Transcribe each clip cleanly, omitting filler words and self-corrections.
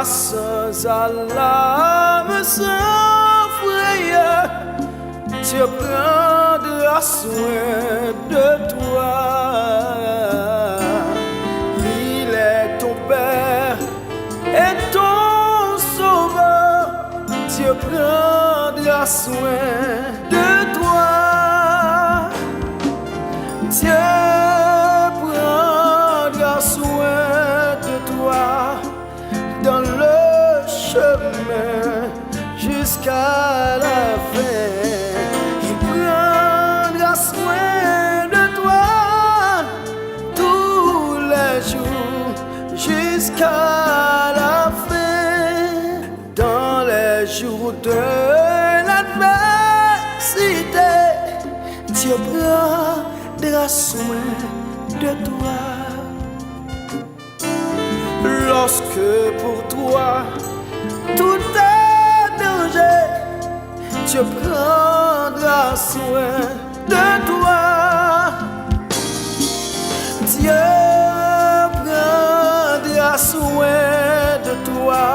sans alarme, sans frayeur, Dieu prendra soin de toi. Il est ton Père et ton Sauveur, Dieu prendra soin de toi. Dieu prendra soin de toi dans le chemin jusqu'à la fin. Il prendra soin de toi tous les jours jusqu'à la fin. Dans les jours de l'adversité, Dieu prendra soin de toi. Lorsque pour toi tout est danger, Dieu prendra soin de toi. Dieu prendra soin de toi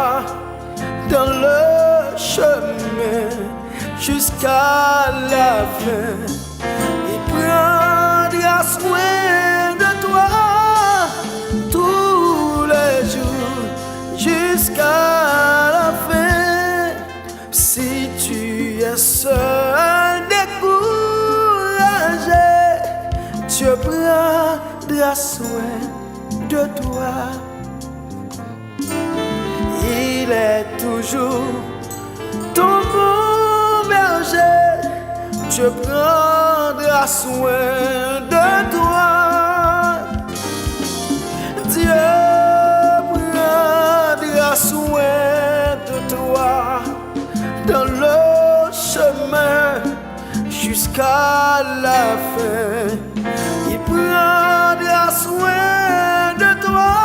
dans le chemin jusqu'à la fin. Il prendra soin de toi tous les jours jusqu'à la fin. Si tu es seul, découragé, Dieu prendra soin de toi. Il est toujours ton bon berger, Dieu prendra soin de toi. Dieu prendra soin de toi dans le chemin jusqu'à la fin. Il prendra soin de toi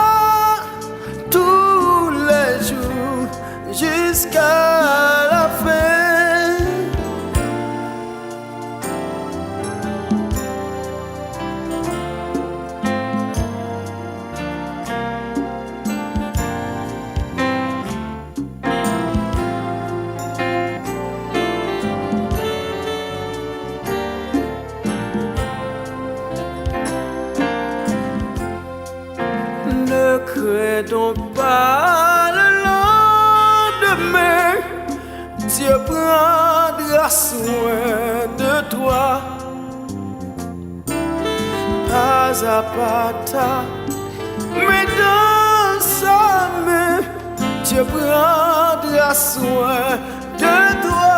tous les jours jusqu'à la fin. Ne crains donc pas le lendemain, Dieu prendra soin de toi. Pas à pas ta main dans sa main, Dieu prendra soin de toi.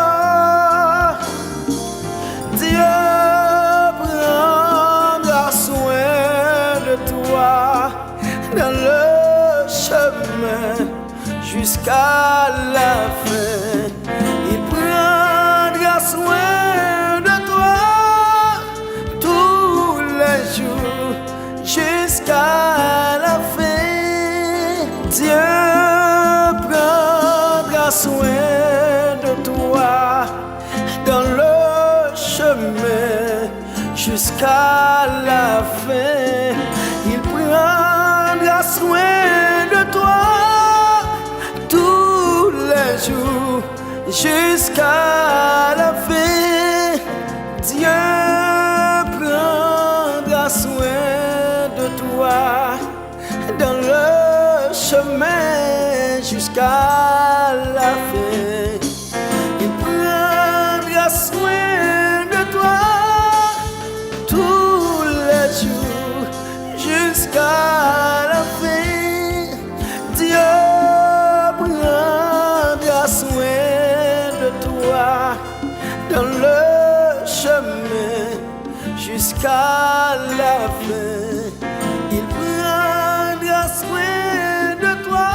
Dieu prendra soin de toi dans le chemin jusqu'à la fin. Il prendra soin de toi tous les jours jusqu'à la fin. Dieu prendra soin de toi dans le chemin jusqu'à la fin. Il prendra soin de toi tous les jours jusqu'à la fin. Dieu prendra soin de toi dans le chemin jusqu'à la fin. Il prendra soin de toi tous les jours jusqu'à la fin. Dieu prendra soin de toi dans le chemin jusqu'à la fin. Il prendra soin de toi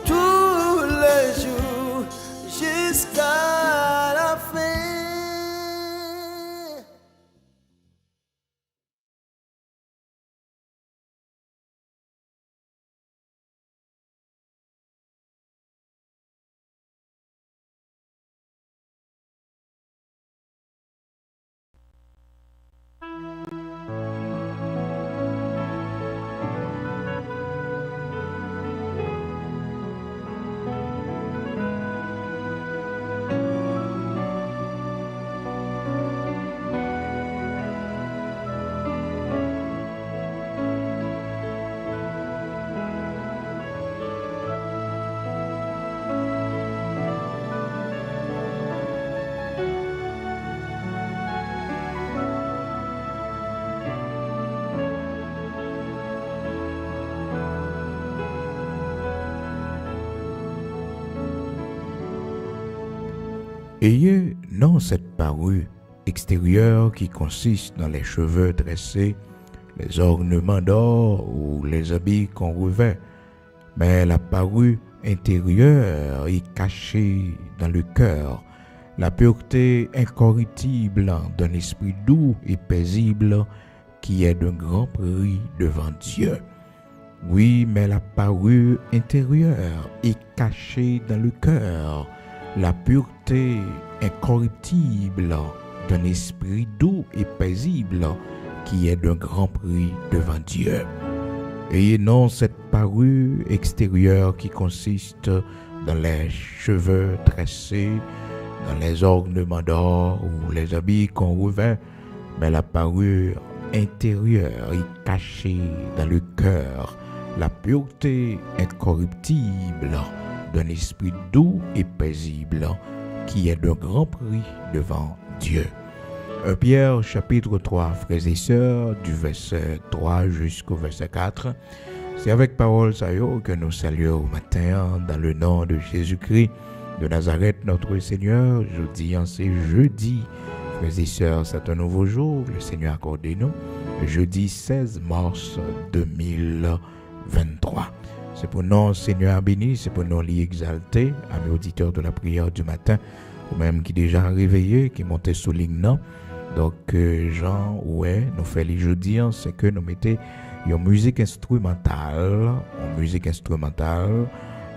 tous les jours jusqu'à la fin. Ayez non cette parure extérieure qui consiste dans les cheveux tressés, les ornements d'or ou les habits qu'on revêt, mais la parure intérieure est cachée dans le cœur, la pureté incorruptible d'un esprit doux et paisible qui est d'un grand prix devant Dieu. Oui, mais la parure intérieure est cachée dans le cœur, la pureté incorruptible d'un esprit doux et paisible qui est d'un grand prix devant Dieu. Et non cette parure extérieure qui consiste dans les cheveux tressés, dans les ornements d'or ou les habits qu'on revêt, mais la parure intérieure est cachée dans le cœur, la pureté incorruptible d'un esprit doux et paisible qui est d'un grand prix devant Dieu. 1 Pierre chapitre 3, frères et sœurs, du verset 3 jusqu'au verset 4. C'est avec parole Sayo que nous saluons au matin dans le nom de Jésus-Christ de Nazareth, notre Seigneur. Jeudi en c'est jeudi. Frères et sœurs, c'est un nouveau jour. Le Seigneur accorde nous. Jeudi 16 mars 2023. C'est pour nous, Seigneur béni, c'est pour nous l'y exalter, amis auditeurs de la prière du matin, ou même qui déjà réveillés, qui montaient sous ligne. Donc, Jean, ouais, nous fait les jeudis, c'est que nous mettons une musique instrumentale,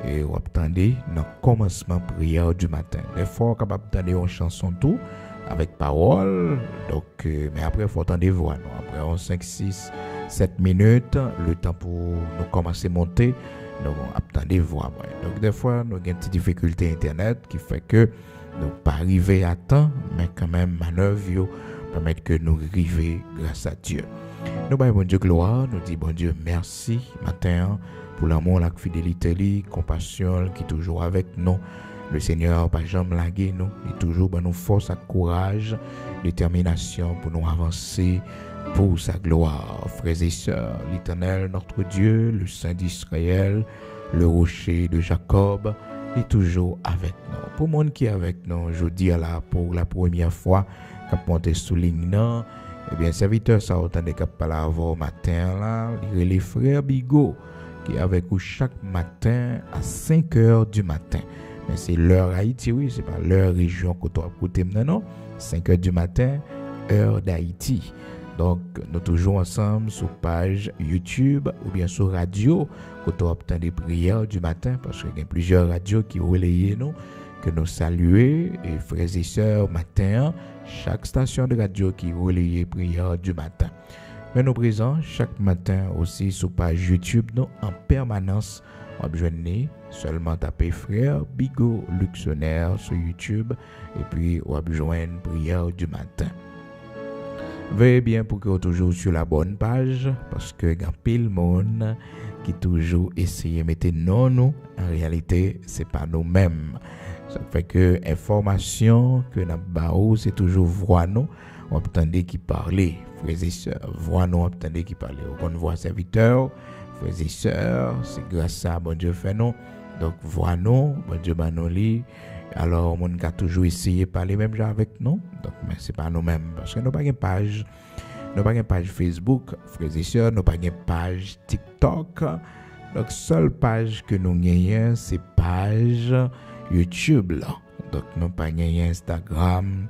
et vous attendez dans le commencement de prière du matin. Des fois, on est capable d'entendre une chanson tout, avec parole, donc, mais après, il faut entendre voix. Après, on 5, 6, 7 minutes, le temps pour nous commencer à monter, nous attendons voix. Donc, des fois, nous avons une petite difficulté Internet qui fait que nous pas arriver à temps, mais quand même, manœuvre permettre que nous arrivions grâce à Dieu. Nous bâillons bon Dieu gloire, nous disons bon Dieu merci matin pour l'amour, la fidélité, la compassion qui est toujours avec nous. Le Seigneur pas jamais lagué nous, il est toujours bon nous force, courage, détermination pour nous avancer pour sa gloire. Frères et sœurs, l'Éternel notre Dieu, le Saint d'Israël, le rocher de Jacob, est toujours avec nous. Pour le monde qui est avec nous, je dis là pour la première fois, quand on est souligné, eh bien, serviteur, ça autant de cap par la voix au matin là, les frères Bigot qui est avec vous chaque matin à 5 heures du matin. Mais c'est l'heure Haïti, oui, c'est pas l'heure région que tu as écouté maintenant, 5 heures du matin, heure d'Haïti. Donc, nous toujours ensemble sur page YouTube ou bien sur radio, que tu obtenu des prières du matin, parce qu'il y a plusieurs radios qui relayent nous, que nous saluons, et frères et sœurs, matin, chaque station de radio qui relaye prières du matin. Mais nous présents chaque matin aussi sur page YouTube, nous en permanence, on peut seulement taper frère Bigot Luxonnaire sur YouTube, et puis on peut joindre prière du matin. Veuillez bien pour que vous toujours sur la bonne page, parce que il y a pile monde qui toujours essaye de mettre non nous, en réalité c'est pas nous-mêmes. Ça fait que information que nous avons, c'est toujours voix nous, on attendait qui parlait, frères et sœurs, voix nous, on attendait qui parlait. On voit serviteur, frères et sœurs, c'est grâce à bon Dieu fait nous. Donc voix nous, bon Dieu ben nous lit. Alors, on a toujours essayé de parler même avec nous. Donc, mais ce n'est pas nous-mêmes. Parce que nous n'avons pas une page Facebook, frères et sœurs, nous n'avons pas une page TikTok. Donc, seule page que nous gagnons, c'est page YouTube. Là. Donc, nous n'avons pas Instagram.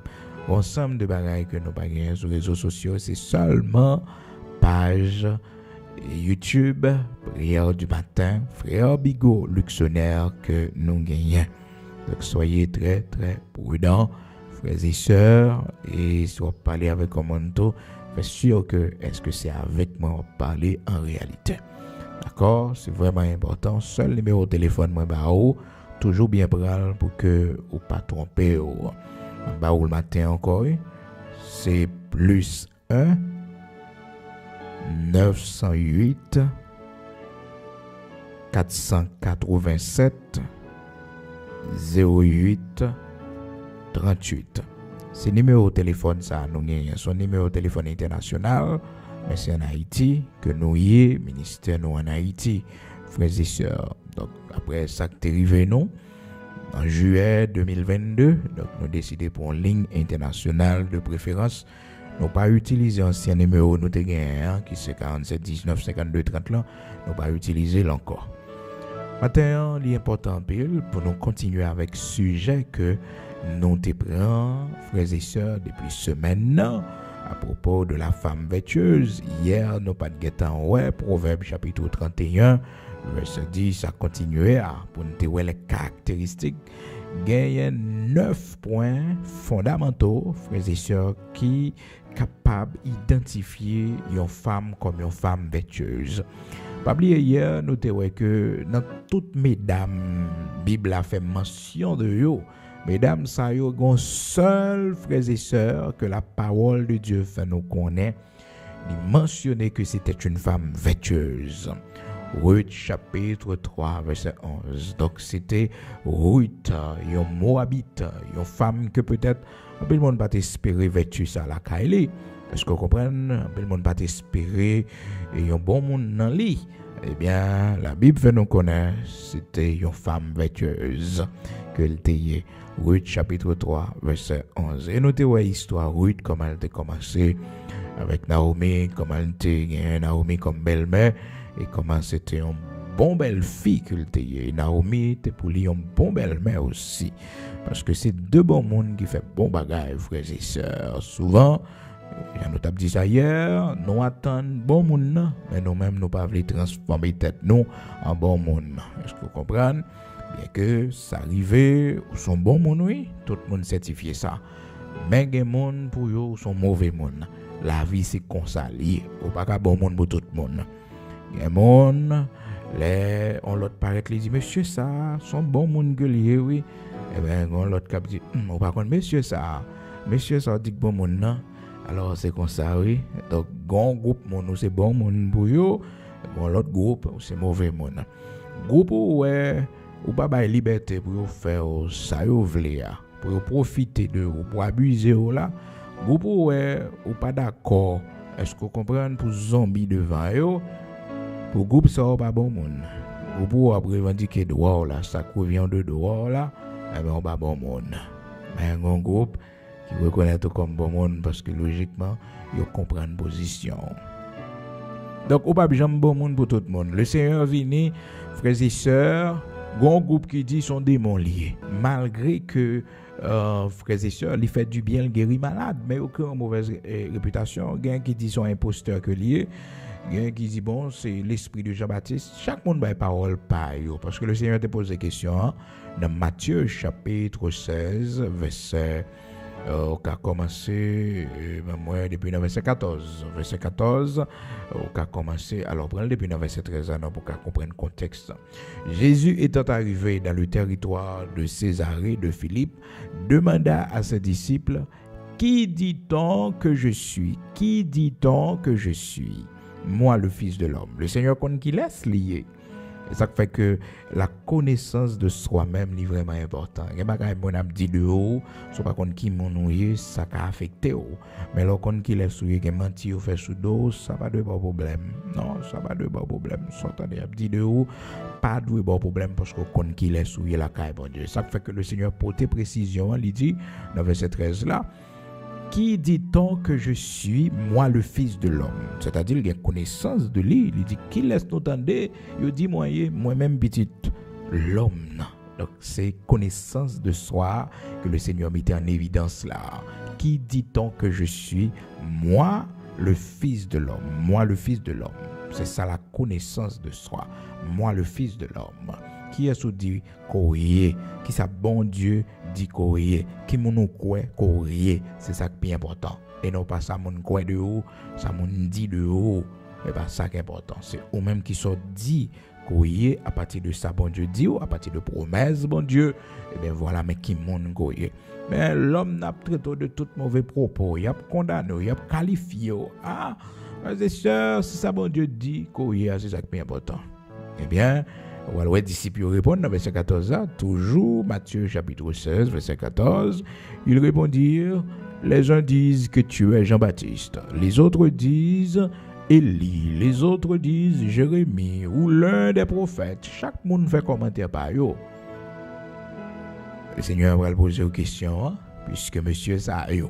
Ensemble de bagailles que nous n'avons pas sur les réseaux sociaux, c'est seulement page YouTube, prière du matin, frère Bigot Luxonnaire que nous gagnons. Donc, soyez très, très prudents, frères et sœurs. Et si vous parlez avec un manteau, faites sûr que est-ce que c'est avec moi vous parlez en réalité. D'accord? C'est vraiment important. Seul numéro de téléphone, moi, toujours bien prendre pour que vous ne pas tromper. Le matin encore, c'est plus 1 908 487 08 38. C'est numéro de téléphone ça nous gagne son numéro de téléphone international mais c'est en Haïti que nous y est ministère nous en Haïti frères et sœurs. Donc après ça que arrivé nous En juillet 2022, donc nous décidé pour une ligne internationale de préférence. Nous pas utiliser ancien numéro nous te gagné qui c'est 47 19 52 30 là, nous pas utiliser l'encore. Maintenant, l'important pile pour nous continuer avec sujet que nous te prenons frères et sœurs depuis semaine à propos de la femme vertueuse. Hier, nous pas de guettant ouais Proverbe chapitre 31 verset 10 a continué à pour nous te les caractéristiques. Gagne 9 points fondamentaux frères et sœurs qui capable d'identifier une femme comme une femme vertueuse. Pas oublier hier nous te que dans toutes mesdames Bible a fait mention de yo. Mesdames ça yo gon seul frères et sœurs que la parole de Dieu fait nous connaître. Il mentionnait que c'était une femme vertueuse. Ruth chapitre 3 verset 11. Donc c'était Ruth, une Moabite, une femme que peut-être un peu le monde pas espérer vertu ça la Kylie. Est-ce que vous comprenez? Un peu le monde pas espérer un bon monde dans lit. Eh bien, la Bible fait nous connaître c'était une femme vertueuse que elle était. Ruth chapitre 3 verset 11. Et notez ouais histoire Ruth comment elle a commencé avec Naomi, comment elle était Naomi comme belle-mère et comment c'était une bonne belle fille qu'elle était. Naomi était pour lui une bonne belle-mère aussi parce que c'est deux bons monde qui fait bon bagage frères et sœurs. Souvent nous t'ai dit ça hier, nous attendons bon monde mais nous-mêmes nous pas voulons transformer tête nous en bon monde. Est-ce que vous comprenez? Bien que ça arrive ou sont bon monde oui, tout le monde certifié ça. Mais des monde pour eux sont mauvais monde. La vie c'est comme ça lié, ou pas ka bon monde pour tout le monde. Des monde les on l'autre paraît les dit monsieur ça sont bon monde que lié oui. Et ben on l'autre cap dit on pas contre monsieur ça dit bon monde non. Alors c'est comme ça oui. Donc grand groupe monde c'est bon monde pour eux, bon l'autre groupe c'est mauvais monde. Groupe ouais ou pas ba liberté pour faire ça yo vle pour profiter de ou pour abuser là groupe ouais ou pas d'accord est-ce que vous comprenez pour zombie devant yo pour groupe ça pas bon monde groupe a revendiquer droit là ça revient de droit là et ben on pas bon monde mais un groupe qui reconnaît tout comme bon monde parce que logiquement ils comprennent position. Donc ou pas jamais bon monde pour tout le monde. Le Seigneur vini frères et sœurs un groupe qui dit sont démons liés. Malgré que frères et sœurs, il fait du bien, il guérit malade, mais aucune mauvaise réputation. Il y a qui dit sont imposteurs que liés. Il y a qui dit bon, c'est l'esprit de Jean-Baptiste. Chaque monde a une parole pareille. Parce que le Seigneur te pose des questions dans Matthieu chapitre 16, verset on a commencé depuis le verset 14. Verset 14, on a commencé, alors prenez depuis le verset 13 pour qu'on comprenne le contexte. Jésus étant arrivé dans le territoire de Césarée de Philippe, demanda à ses disciples, qui dit-on que je suis? Qui dit-on que je suis? Moi, le Fils de l'homme. Le Seigneur compte qu'il laisse lier. Et ça fait que la connaissance de soi-même est vraiment important. Il y a des gens qui dit de haut, ce n'est pas qui m'ont ça a affecté. Mais le compte qui laisse souiller, qui menti ou fait sous dos, ça n'a pas de bon problème. Non, ça n'a pas de bon problème. S'entendez, dit de haut, pas de bon problème parce que le compte qui laisse souiller la caille, bon Dieu. Ça fait que le Seigneur porte précision, il dit, dans verset 13 là, qui dit-on que je suis, moi le Fils de l'homme? C'est-à-dire qu'il y a connaissance de lui. Il dit, qui laisse nous entendre? Il dit, moi-même petit, l'homme. Donc c'est connaissance de soi que le Seigneur mettait en évidence là. Qui dit-on que je suis, moi le Fils de l'homme? Moi le Fils de l'homme. C'est ça la connaissance de soi. Moi le Fils de l'homme. Qui est-ce qui dit courrier? Qui ça bon Dieu dit courrier? Qui mon quoi courrier? C'est ça qui est important. Et non pas ça mon quoi de haut, ça mon dit de haut. Et pas ça qui est important. C'est ou même qui sont dit courrier à partir de ça bon Dieu dit ou à partir de promesse bon Dieu. Et bien voilà mais qui mon courrier. Mais l'homme n'a traité de tout mauvais propos. Il a condamné, il a qualifié. Ah, c'est sûr, si ça bon Dieu dit courrier, c'est ça qui est important. Eh bien, les disciples répondent dans verset 14, toujours Matthieu chapitre 16, verset 14, ils répondirent, les uns disent que tu es Jean-Baptiste, les autres disent Élie, les autres disent Jérémie ou l'un des prophètes. Chaque monde fait commentaire par eux. le Seigneur va poser une question, puisque monsieur ça, yo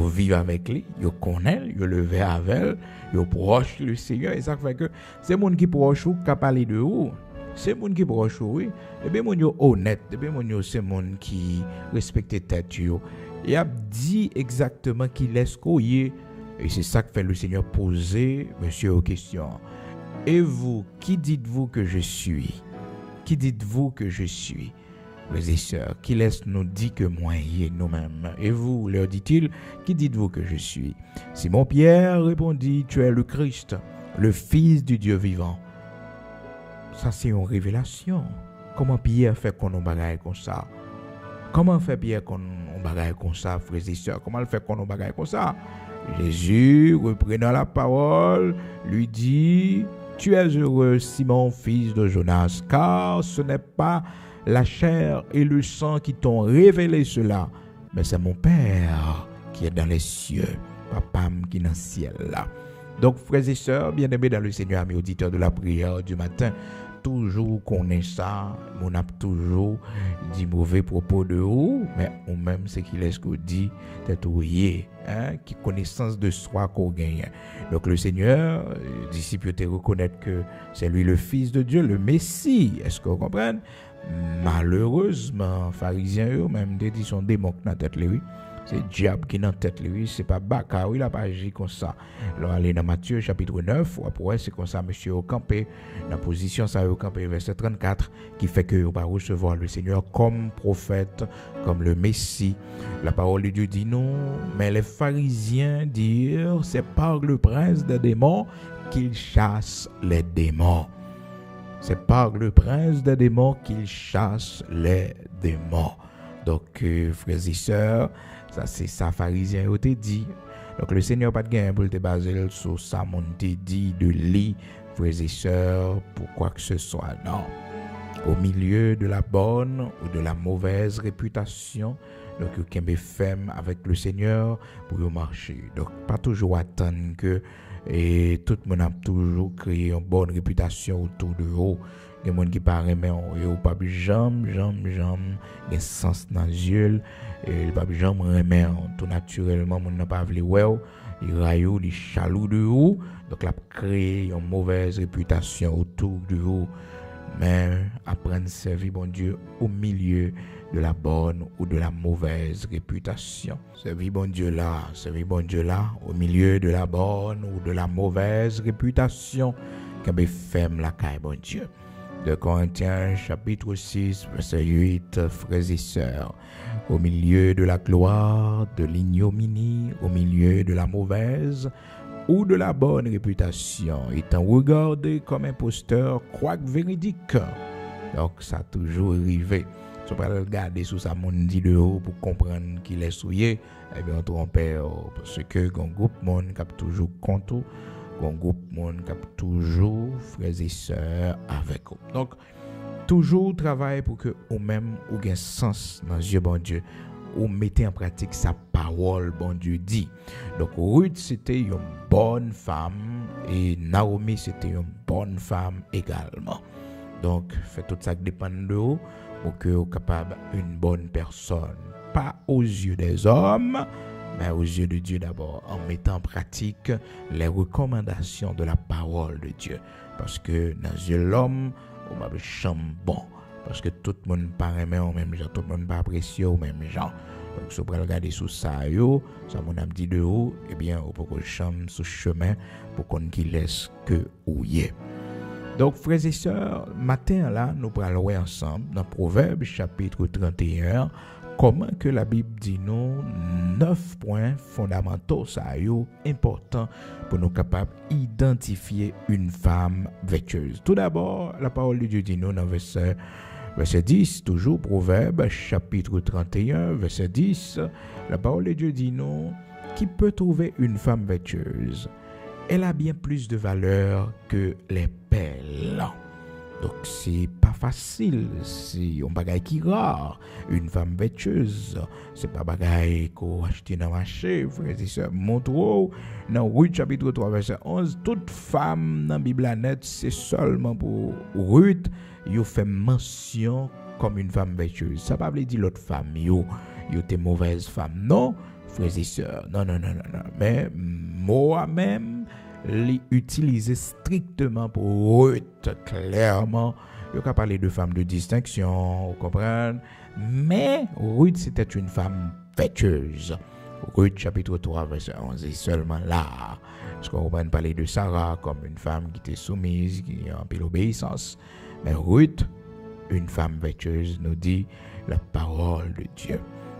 vivent avec lui, yo connaît, yo levé avec elle, yo proche le Seigneur, et ça fait que c'est moun qui proche ou qui parler de ou. C'est moun qui proche oui, et bien moun yo honnête, et bien moun yo c'est moun qui respecte tête yo. Et a dit exactement qui laisse couiller, et c'est ça que fait le Seigneur poser monsieur aux questions. Et vous, qui dites-vous que je suis? Qui dites-vous que je suis? Frères et sœurs, qui laisse nous dire que moi y est nous-mêmes? Et vous, leur dit-il, qui dites-vous que je suis? Simon-Pierre répondit, tu es le Christ, le Fils du Dieu vivant. Ça, c'est une révélation. Comment Pierre fait qu'on en bagaille comme ça? Comment fait Pierre qu'on en bagaille comme ça, frères et sœurs? Comment il fait qu'on en bagaille comme ça? Jésus, reprenant la parole, lui dit, tu es heureux, Simon, fils de Jonas, car ce n'est pas la chair et le sang qui t'ont révélé cela, mais c'est mon Père qui est dans les cieux, Papa qui est dans le ciel là. Donc, frères et sœurs, bien-aimés dans le Seigneur, amis auditeurs de la prière du matin, toujours qu'on est ça, on a toujours dit mauvais propos de vous, mais on même ce qu'il est ce qu'on dit, c'est ouillé, qui connaissance de soi qu'on gagne. Donc le Seigneur, les disciples te reconnaître que c'est lui le Fils de Dieu, le Messie. Est-ce que vous comprenez? Malheureusement, pharisiens eux même ils sont démons dans la tête lui. C'est diable qui est dans la tête lui, c'est pas Baka, il a pas agi comme ça. Alors aller dans Matthieu chapitre 9, ou après c'est comme ça monsieur au campé, dans la position ça au campé verset 34 qui fait que on va recevoir le Seigneur comme prophète, comme le Messie. La parole de Dieu dit non, mais les pharisiens dirent c'est par le prince des démons qu'il chasse les démons. C'est par le prince des démons qu'il chasse les démons. Donc, frères et sœurs, ça c'est ça, pharisien ont dit. Donc, le Seigneur pas de gain pour te baser sur ça, mon te dit de lui, frères et sœurs, pour quoi que ce soit. Non. Au milieu de la bonne ou de la mauvaise réputation, donc, vous pouvez faire avec le Seigneur pour marcher. Donc, pas toujours attendre que et tout le monde a toujours créé une bonne réputation autour de vous. Il y a des gens qui parlent, mais ils pas jamais, il y a sens dans les yeux, et pas jamais remet tout naturellement, on n'a pas voulu ouais, il raillou, il chaloux de vous, donc là créé une mauvaise réputation autour de vous. Mais apprendre à servir bon Dieu au milieu de la bonne ou de la mauvaise réputation. Servir bon Dieu là, au milieu de la bonne ou de la mauvaise réputation, qu'elle ferme la caille bon Dieu. De Corinthiens chapitre 6, verset 8, frères et sœurs, au milieu de la gloire, de l'ignominie, au milieu de la mauvaise ou de la bonne réputation, étant regardé comme imposteur, quoique véridique. Donc, ça a toujours arrivé. Si on peut regarder sous sa monde de haut pour comprendre qu'il est souillé, eh bien, on trompe, parce que un groupe monde qui a toujours compte, un groupe monde qui a toujours frères et sœurs avec eux. Donc, toujours travailler pour que vous-même, vous ayez sens dans les yeux bon Dieu, ou mettez en pratique sa parole, bon Dieu dit. Donc, Ruth, c'était une bonne femme, et Naomi, c'était une bonne femme également. Donc, faites tout ça qui dépend de vous, pour que vous soyez capable une bonne personne. Pas aux yeux des hommes, mais aux yeux de Dieu d'abord, en mettant en pratique les recommandations de la parole de Dieu. Parce que dans les yeux de l'homme, on va jamais bon. Parce que tout le monde ne pas aimer au même genre, tout le monde ne pas apprécier au même genre. Donc, si vous regardez sous ça, ça mon âme dit de haut, eh bien, on peut que chambre sous chemin pour qu'on ne laisse que où y est. Donc, frères et sœurs, matin là, nous parlons ensemble dans Proverbes chapitre 31, comment que la Bible dit nous 9 points fondamentaux, ça important pour nous capables d'identifier une femme vertueuse. Tout d'abord, la parole de Dieu dit nous dans verset 10, toujours Proverbes chapitre 31, verset 10, la parole de Dieu dit nous, qui peut trouver une femme vertueuse? Elle a bien plus de valeur que les perles. Donc, c'est pas facile. C'est un bagage qui est rare. Une femme vertueuse, c'est pas un bagage qu'on achète dans le marché. Frères et sœurs, montre dans Ruth chapitre 3, verset 11, toute femme dans la Bible, c'est seulement pour Ruth, il fait mention comme une femme vertueuse. Ça pas veut dire l'autre femme, yo t'es mauvaise femme. Non, frères et sœurs. Non. Mais moi-même, l'utiliser strictement pour Ruth, clairement. Il a parlé de femme de distinction, vous comprenez? Mais Ruth, c'était une femme vertueuse. Ruth, chapitre 3, verset 11, est seulement là. Parce qu'on va parler de Sarah comme une femme qui était soumise, qui a un peu l'obéissance. Mais Ruth, une femme vertueuse, nous dit la parole de Dieu.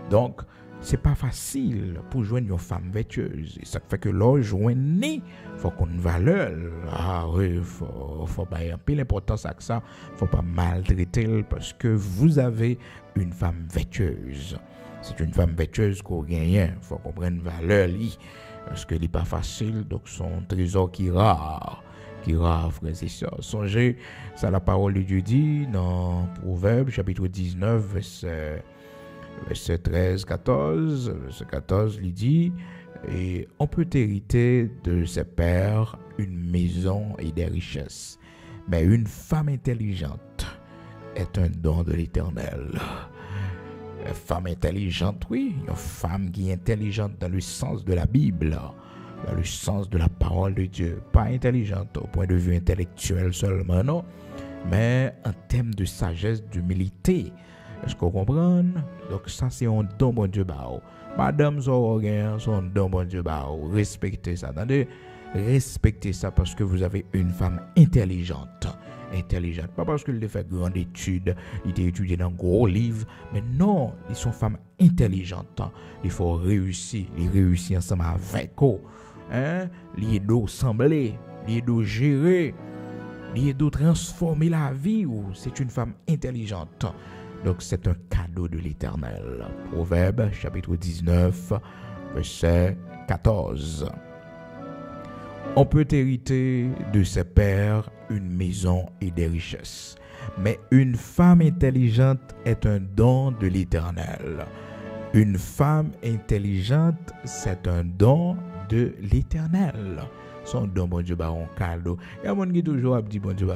Donc, c'est pas facile pour joindre une femme vertueuse. Et ça fait que l'on joigne, faut qu'on valeur. Ah oui, faut pas un peu l'importance à ça. Faut pas maltraiter parce que vous avez une femme vertueuse. C'est une femme vertueuse qu'on gagne. Faut qu'on prenne valeur li. Parce que n'est pas facile. Donc son trésor qui rare, frères et sœurs. Songez, ça la parole de Dieu dit dans Proverbes chapitre 19 verset 13, 14, verset 14, il dit, et on peut hériter de ses pères une maison et des richesses, mais une femme intelligente est un don de l'Éternel. Une femme intelligente, oui, une femme qui est intelligente dans le sens de la Bible, dans le sens de la parole de Dieu, pas intelligente au point de vue intellectuel seulement, non, mais en termes de sagesse, d'humilité. Est-ce qu'on comprend? Donc ça c'est un don bon Dieu bao. Madame Zoroguin, son don bon Dieu bao. Respectez ça. Attendez, respectez ça parce que vous avez une femme intelligente. Pas parce qu'elle a fait grande étude, il a étudié dans un gros livre, mais non, ils sont femmes intelligentes. Il faut réussir, ensemble avec eux. Il doit sembler, il doit gérer, il doit transformer la vie. C'est une femme intelligente. Donc, c'est un cadeau de l'Éternel. Proverbe, chapitre 19, verset 14. On peut hériter de ses pères une maison et des richesses. Mais une femme intelligente est un don de l'Éternel. Une femme intelligente, c'est un don de l'Éternel. Son don, bon Dieu, un cadeau. Il y a des gens qui toujours dit bon Dieu,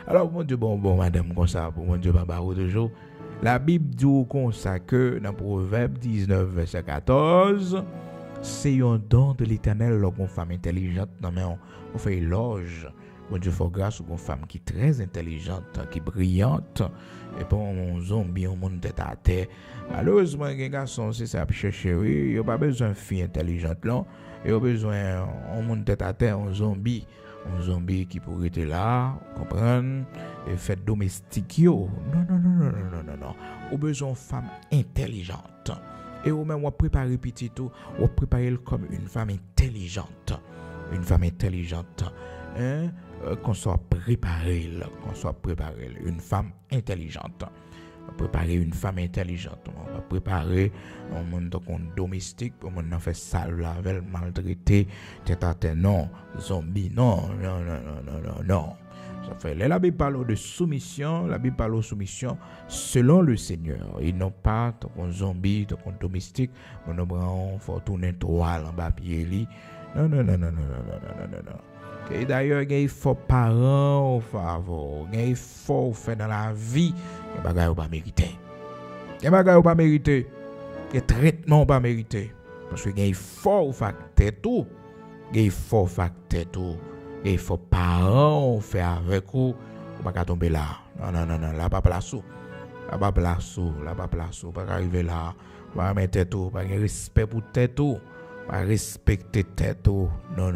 alors, bon Dieu, bon, madame, comme ça, pour bon Dieu, toujours. La Bible dit comme ça que dans Proverbe 19, verset 14, c'est un don de l'Éternel lorsqu'une femme intelligente, non mais on fait éloge. Bon Dieu fait grâce aux femmes qui est très intelligente, qui est brillante, et pas un zombie, un monde tête à terre. Malheureusement, les garçons, c'est ça, chercher, oui, il n'y a pas besoin de fille intelligente, non. Il y a besoin d'un monde tête à terre, un zombie qui pourrait être là, comprendre, et faire domestique. Non. On a besoin de femmes intelligentes. Et ou même, on prépare petit tout, on prépare comme une femme intelligente. Une femme intelligente. Qu'on soit préparé. Une femme intelligente. On va préparer une femme intelligente. On va préparer un monde domestique pour qu'on fait sale, laver, maltraiter, tête à tête. Non, zombie, non. Ça fait, la Bible parle de soumission, selon le Seigneur. Ils n'ont pas ton zombie, ton domestique, on faut tourner toile en bas pied. Non. Et d'ailleurs, il faut parents au favor, il faut faire dans la vie, il y a des choses pas mérité. Il y a traitement pas mérité. Parce que il faut faire tout. Il faut parents faire avec vous, on pas tomber là. Non, là pas place. Pas arriver là. Pas mettre tout, pas respect pour tête tout, pas respecter tête tout. Non,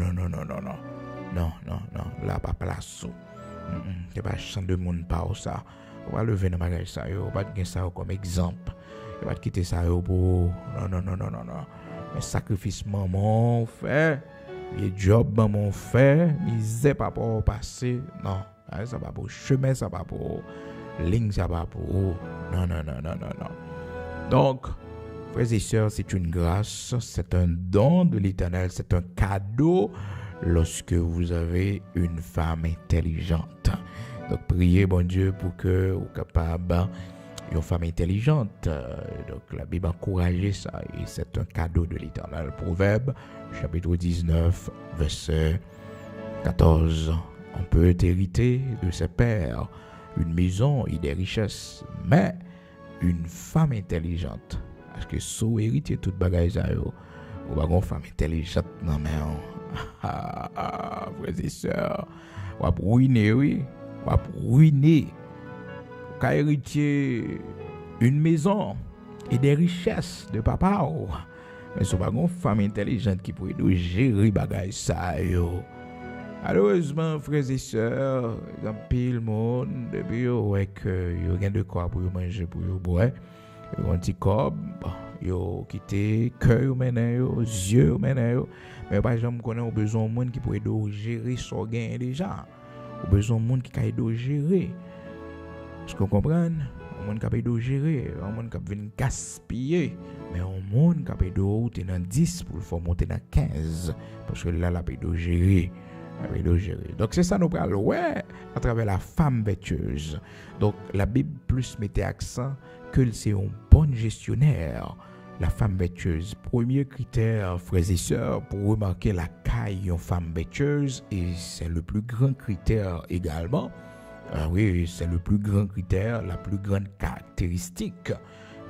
là pas place. C'est pas chant de monde pas ça. On va lever dans bagage ça, on va gagner ça comme exemple. On va quitter ça pour non. Mais sacrifice maman fait, les job maman fait, misère pas pour passer. Non, ça va pour chemin, ça va pour ligne, ça va pour non. Donc, frères et sœurs, c'est une grâce, c'est un don de l'Éternel, c'est un cadeau lorsque vous avez une femme intelligente. Donc, priez, bon Dieu, pour que vous soyez capable une femme intelligente. Donc, la Bible encourage ça et c'est un cadeau de l'Éternel. Proverbe, chapitre 19, verset 14. On peut hériter de ses pères une maison et des richesses, mais une femme intelligente. Parce que sous héritier toute bagaille ça yo, ou pas une femme intelligente non mais frères et sœurs, ou pas ruiner oui, ou pas ruiner. Ou héritier une maison et des richesses de papa ou. Mais c'est pas une femme intelligente qui pourrait nous gérer bagaille ça yo. Malheureusement, frères et sœurs, il y a pile monde depuis ouais que yo gain de quoi pour manger pour yo boire. Yo un petit corps, yo quitté cœur maintenant yo, yeux maintenant yo. Mais par exemple, connaît au besoin monde qui pourrait nous gérer son gain déjà. Au besoin monde qui peut gérer. Est-ce que vous comprenez? Un monde qui peut gérer, un monde qui vient gaspiller, mais un monde qui peut monter dans 10 pour le faire monter dans 15 parce que là la peut gérer. Donc c'est ça nous parlons ouais à travers la femme vertueuse. Donc la Bible plus mettait accent que c'est un bon gestionnaire. La femme vertueuse, premier critère, frères et sœurs, pour remarquer la caille d'une femme vertueuse, et c'est le plus grand critère également. Oui, c'est le plus grand critère, la plus grande caractéristique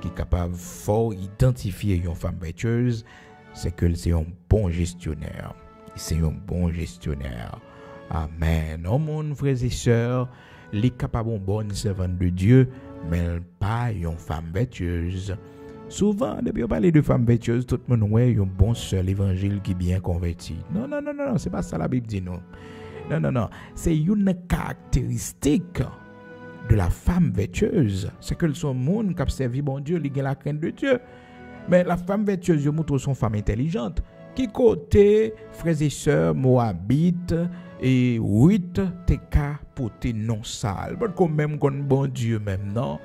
qui est capable fort identifier une femme vertueuse, c'est que c'est un bon gestionnaire. C'est un bon gestionnaire. Amen. Non, mon frères et sœurs, les capables de bonne servante de Dieu, mais pas une femme vertueuse. Souvent, depuis on parle de femmes vertueuses, tout le monde ouais un bon seul évangile qui est bien converti. Non, c'est pas ça la Bible dit non. Non. C'est une caractéristique de la femme vertueuse. C'est que son monde qui a servi bon Dieu, il a la crainte de Dieu. Mais la femme vertueuse, je montre son femme intelligente. Qui côté, frères et sœurs, Moabite et 8 t'es capoté non sale. Parce que même qu'on bon Dieu même, non?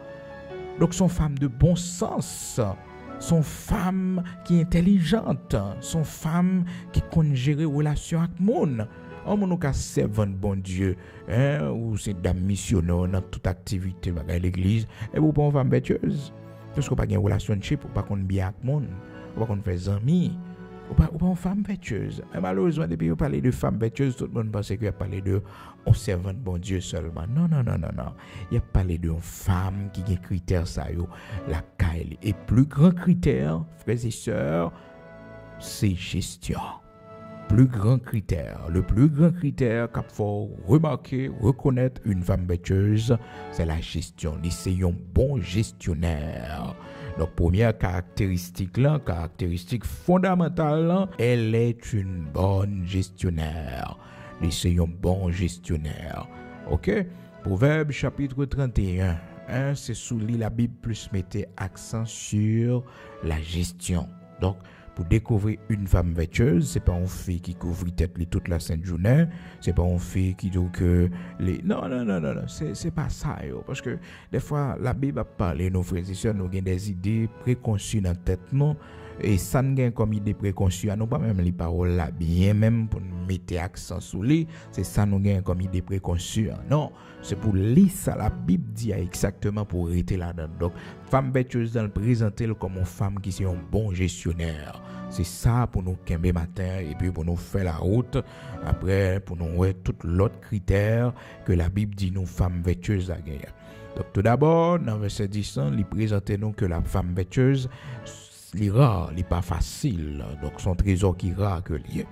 Donc son femme de bon sens, son femme qui est intelligente, son femme qui connaît gérer relation avec monde. On nous ka servant bon Dieu, ou c'est dame missionnaire dans toute activité à l'église, et vous pas une femme vertueuse. Parce qu'on pas une relationship, ou pas qu'on bien avec monde, ou pas qu'on fait amis. Ou pas une femme vertueuse. Et malheureusement, depuis qu'on parle de femme vertueuse, tout le monde pense qu'il a parlé de un servant de bon Dieu seulement. Non. Il a parlé d'une femme qui a des critères, ça yo, la caille. Et plus grand critère, frères et sœurs, c'est gestion. Le plus grand critère qu'il faut remarquer, reconnaître une femme vertueuse, c'est la gestion. C'est un bon gestionnaire. Donc, première caractéristique fondamentale, elle est une bonne gestionnaire. C'est un bon gestionnaire. OK? Proverbe chapitre 31. C'est sous la Bible plus mettait accent sur la gestion. Donc, pour découvrir une femme vertueuse, c'est pas une fille qui couvre tête toute la sainte journée, c'est pas une fille qui dit que les non, c'est pas ça yo, parce que des fois la Bible a parlé nos frères et sœurs, nous avons des idées préconçues dans tête non, et ça nous gagne comme idée préconçue, nous pas même les paroles là bien même pour mettre accent sur les, c'est ça nous gagne comme idée préconçue. Non, c'est pour lire ça la Bible dit exactement pour arrêter là-dedans. Donc femme vertueuse dans le présenter comme une femme qui c'est un bon gestionnaire. C'est ça pour nous camber matin et puis pour nous faire la route après pour nous voir tout l'autre critère que la Bible dit nous femmes vertueuses à gagner. Donc tout d'abord dans verset 10 il présente nous que la femme vertueuse li rare, li pas facile. Donc son trésor qui rare que lié.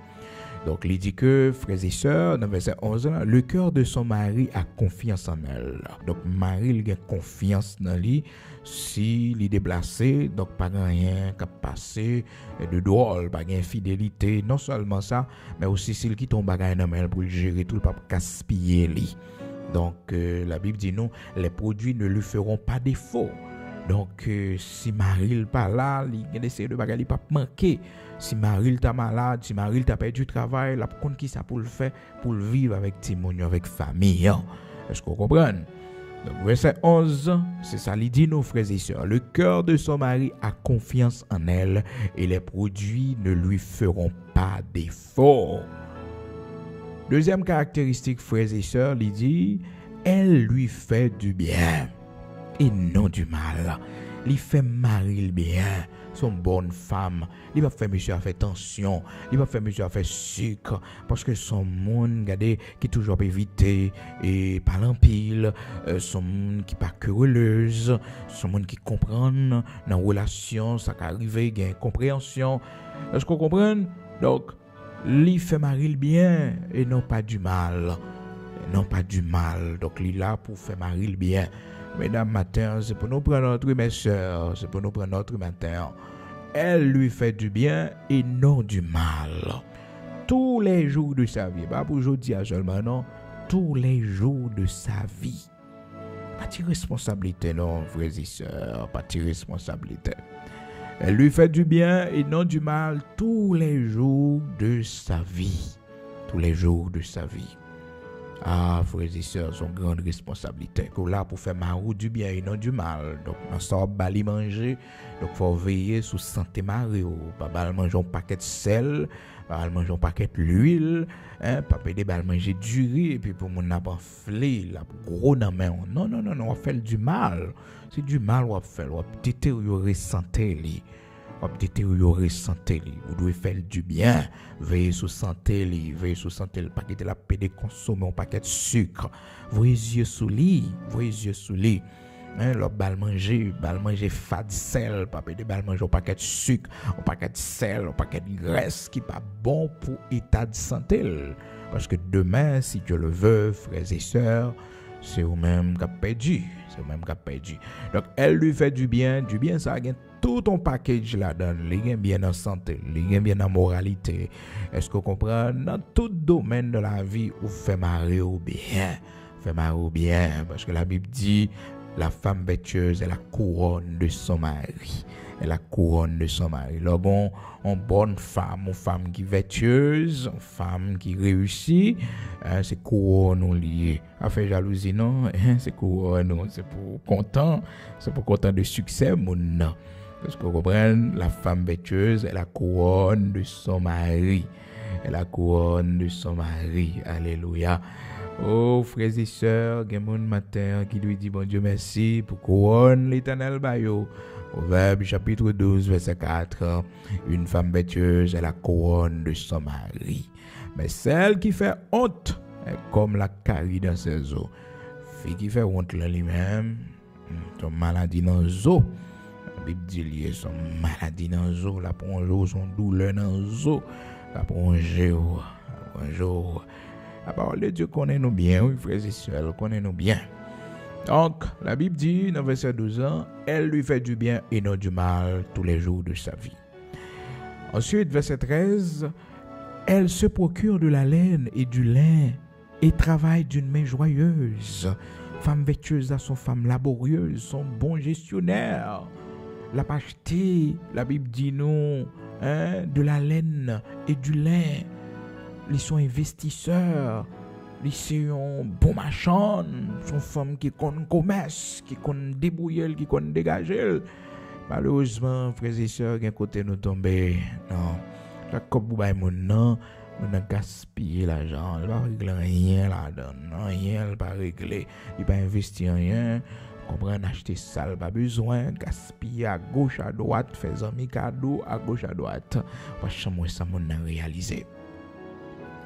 Donc il dit que frères et sœurs dans verset 11 le cœur de son mari a confiance en elle. Donc mari il a confiance dans lui si il est déplacé donc pas rien qui passer de drôle, pas infidélité, non seulement ça mais aussi s'il quitte ton bagage dans elle pour gérer tout pas gaspiller lui. Donc la Bible dit non, les produits ne lui feront pas défaut. Donc si Marie pas là, il essaie de bagaille pas manquer. Si Marie t'a malade, si Marie t'a perdu travail, la compte qui ça pour le faire pour le vivre avec Timon avec famille. Est-ce qu'on comprend? Donc verset 11, c'est ça il dit nos frères et sœurs, le cœur de son mari a confiance en elle et les produits ne lui feront pas défaut. Deuxième caractéristique frères et sœurs, il dit elle lui fait du bien et non du mal. Il fait mari le bien, son bonne femme. Il va faire monsieur à faire tension, il va faire monsieur à faire sucre parce que son monde regardez qui toujours éviter et pas l'empile, son monde qui pas querelleuse, son monde qui comprend dans relation, ça qui arrive, gain compréhension. Est-ce qu'on comprend? Donc lui fait marier le bien et non pas du mal. Non pas du mal. Donc il est là pour faire marier le bien. Mesdames, matin, c'est pour nous prendre notre mes sœurs, c'est pour nous prendre notre matin. Elle lui fait du bien et non du mal. Tous les jours de sa vie. Pas pour aujourd'hui seulement, non. Tous les jours de sa vie. Pas de responsabilité, non, frères et sœurs. Pas de responsabilité. Elle lui fait du bien et non du mal tous les jours de sa vie. Tous les jours de sa vie. Ah, frères et sœurs, son grande responsabilité. Qu'on là pour faire marou du bien et non du mal. Donc, on sort bali manger. Donc, faut veiller sur santé mari. Pas mal manger un paquet de sel, pas mal manger un paquet d'huile, pas pédé bal manger du riz et puis pour mon n'a pas flé, la gros dans main. Non, on fait du mal. C'est du mal on fait, on détériorer santé li. On détériorer santé li. Vous devez faire du bien, veiller sur santé li, veiller sur santé le paquet de la pédé consommer un paquet de sucre. Voyez yeux sous lit, le bal manger fat sel, pas de bal manger un paquet de sucre, un paquet de sel, un paquet de graisse qui pas bon pour état de santé. Parce que demain, si Dieu le veut, frères et sœurs, c'est vous-même qui avez perdu. Donc, elle lui fait du bien ça a tout ton package là-dedans. Il gagne bien en santé, il gagne bien en moralité. Est-ce que vous comprenez? Dans tout domaine de la vie, vous faites marier au bien. Parce que la Bible dit, la femme vertueuse est la couronne de son mari. Là, une bonne femme, une femme qui est vertueuse, une femme qui réussit, c'est couronne ou lié. Affaire jalousie, non, c'est couronne, c'est pour content de succès, mon non. Parce que vous comprenez, la femme vertueuse est la couronne de son mari. Alléluia. Oh, frères et sœurs, il y a mon matin qui lui dit, bon Dieu, merci pour couronne l'éternel bayo. Proverbe chapitre 12, verset 4. Une femme vertueuse est la couronne de son mari. Mais celle qui fait honte est comme la carie dans ses os. Fille qui fait honte là lui-même, son maladie dans les os. La Bible dit son maladie dans les os, la plongeau, son douleur dans les os, la plongeau. La parole de Dieu connaît nous bien, oui, frères et sœurs, connaît nous bien. Donc, la Bible dit, dans verset 12 ans, elle lui fait du bien et non du mal tous les jours de sa vie. Ensuite, verset 13, elle se procure de la laine et du lin et travaille d'une main joyeuse. Femme vertueuse à son femme laborieuse, son bon gestionnaire. La acheté, la Bible dit nous, de la laine et du lin. Ils sont investisseurs. Ils sont bon marchand. Ils sont femmes qui connaissent commerce, qui connaissent débrouiller, qui connaissent dégager. Malheureusement, frères et sœurs, il y a un côté nous tomber. Non. Comme vous avez on a gaspillé l'argent. Il ne va pas régler rien là-dedans. Rien, il ne va pas régler. Il ne va pas investir rien. Comprendre, acheter ça, pas besoin, gaspiller à gauche, à droite, faire un cadeau à gauche, à droite. Parce que moi, ça m'a réalisé.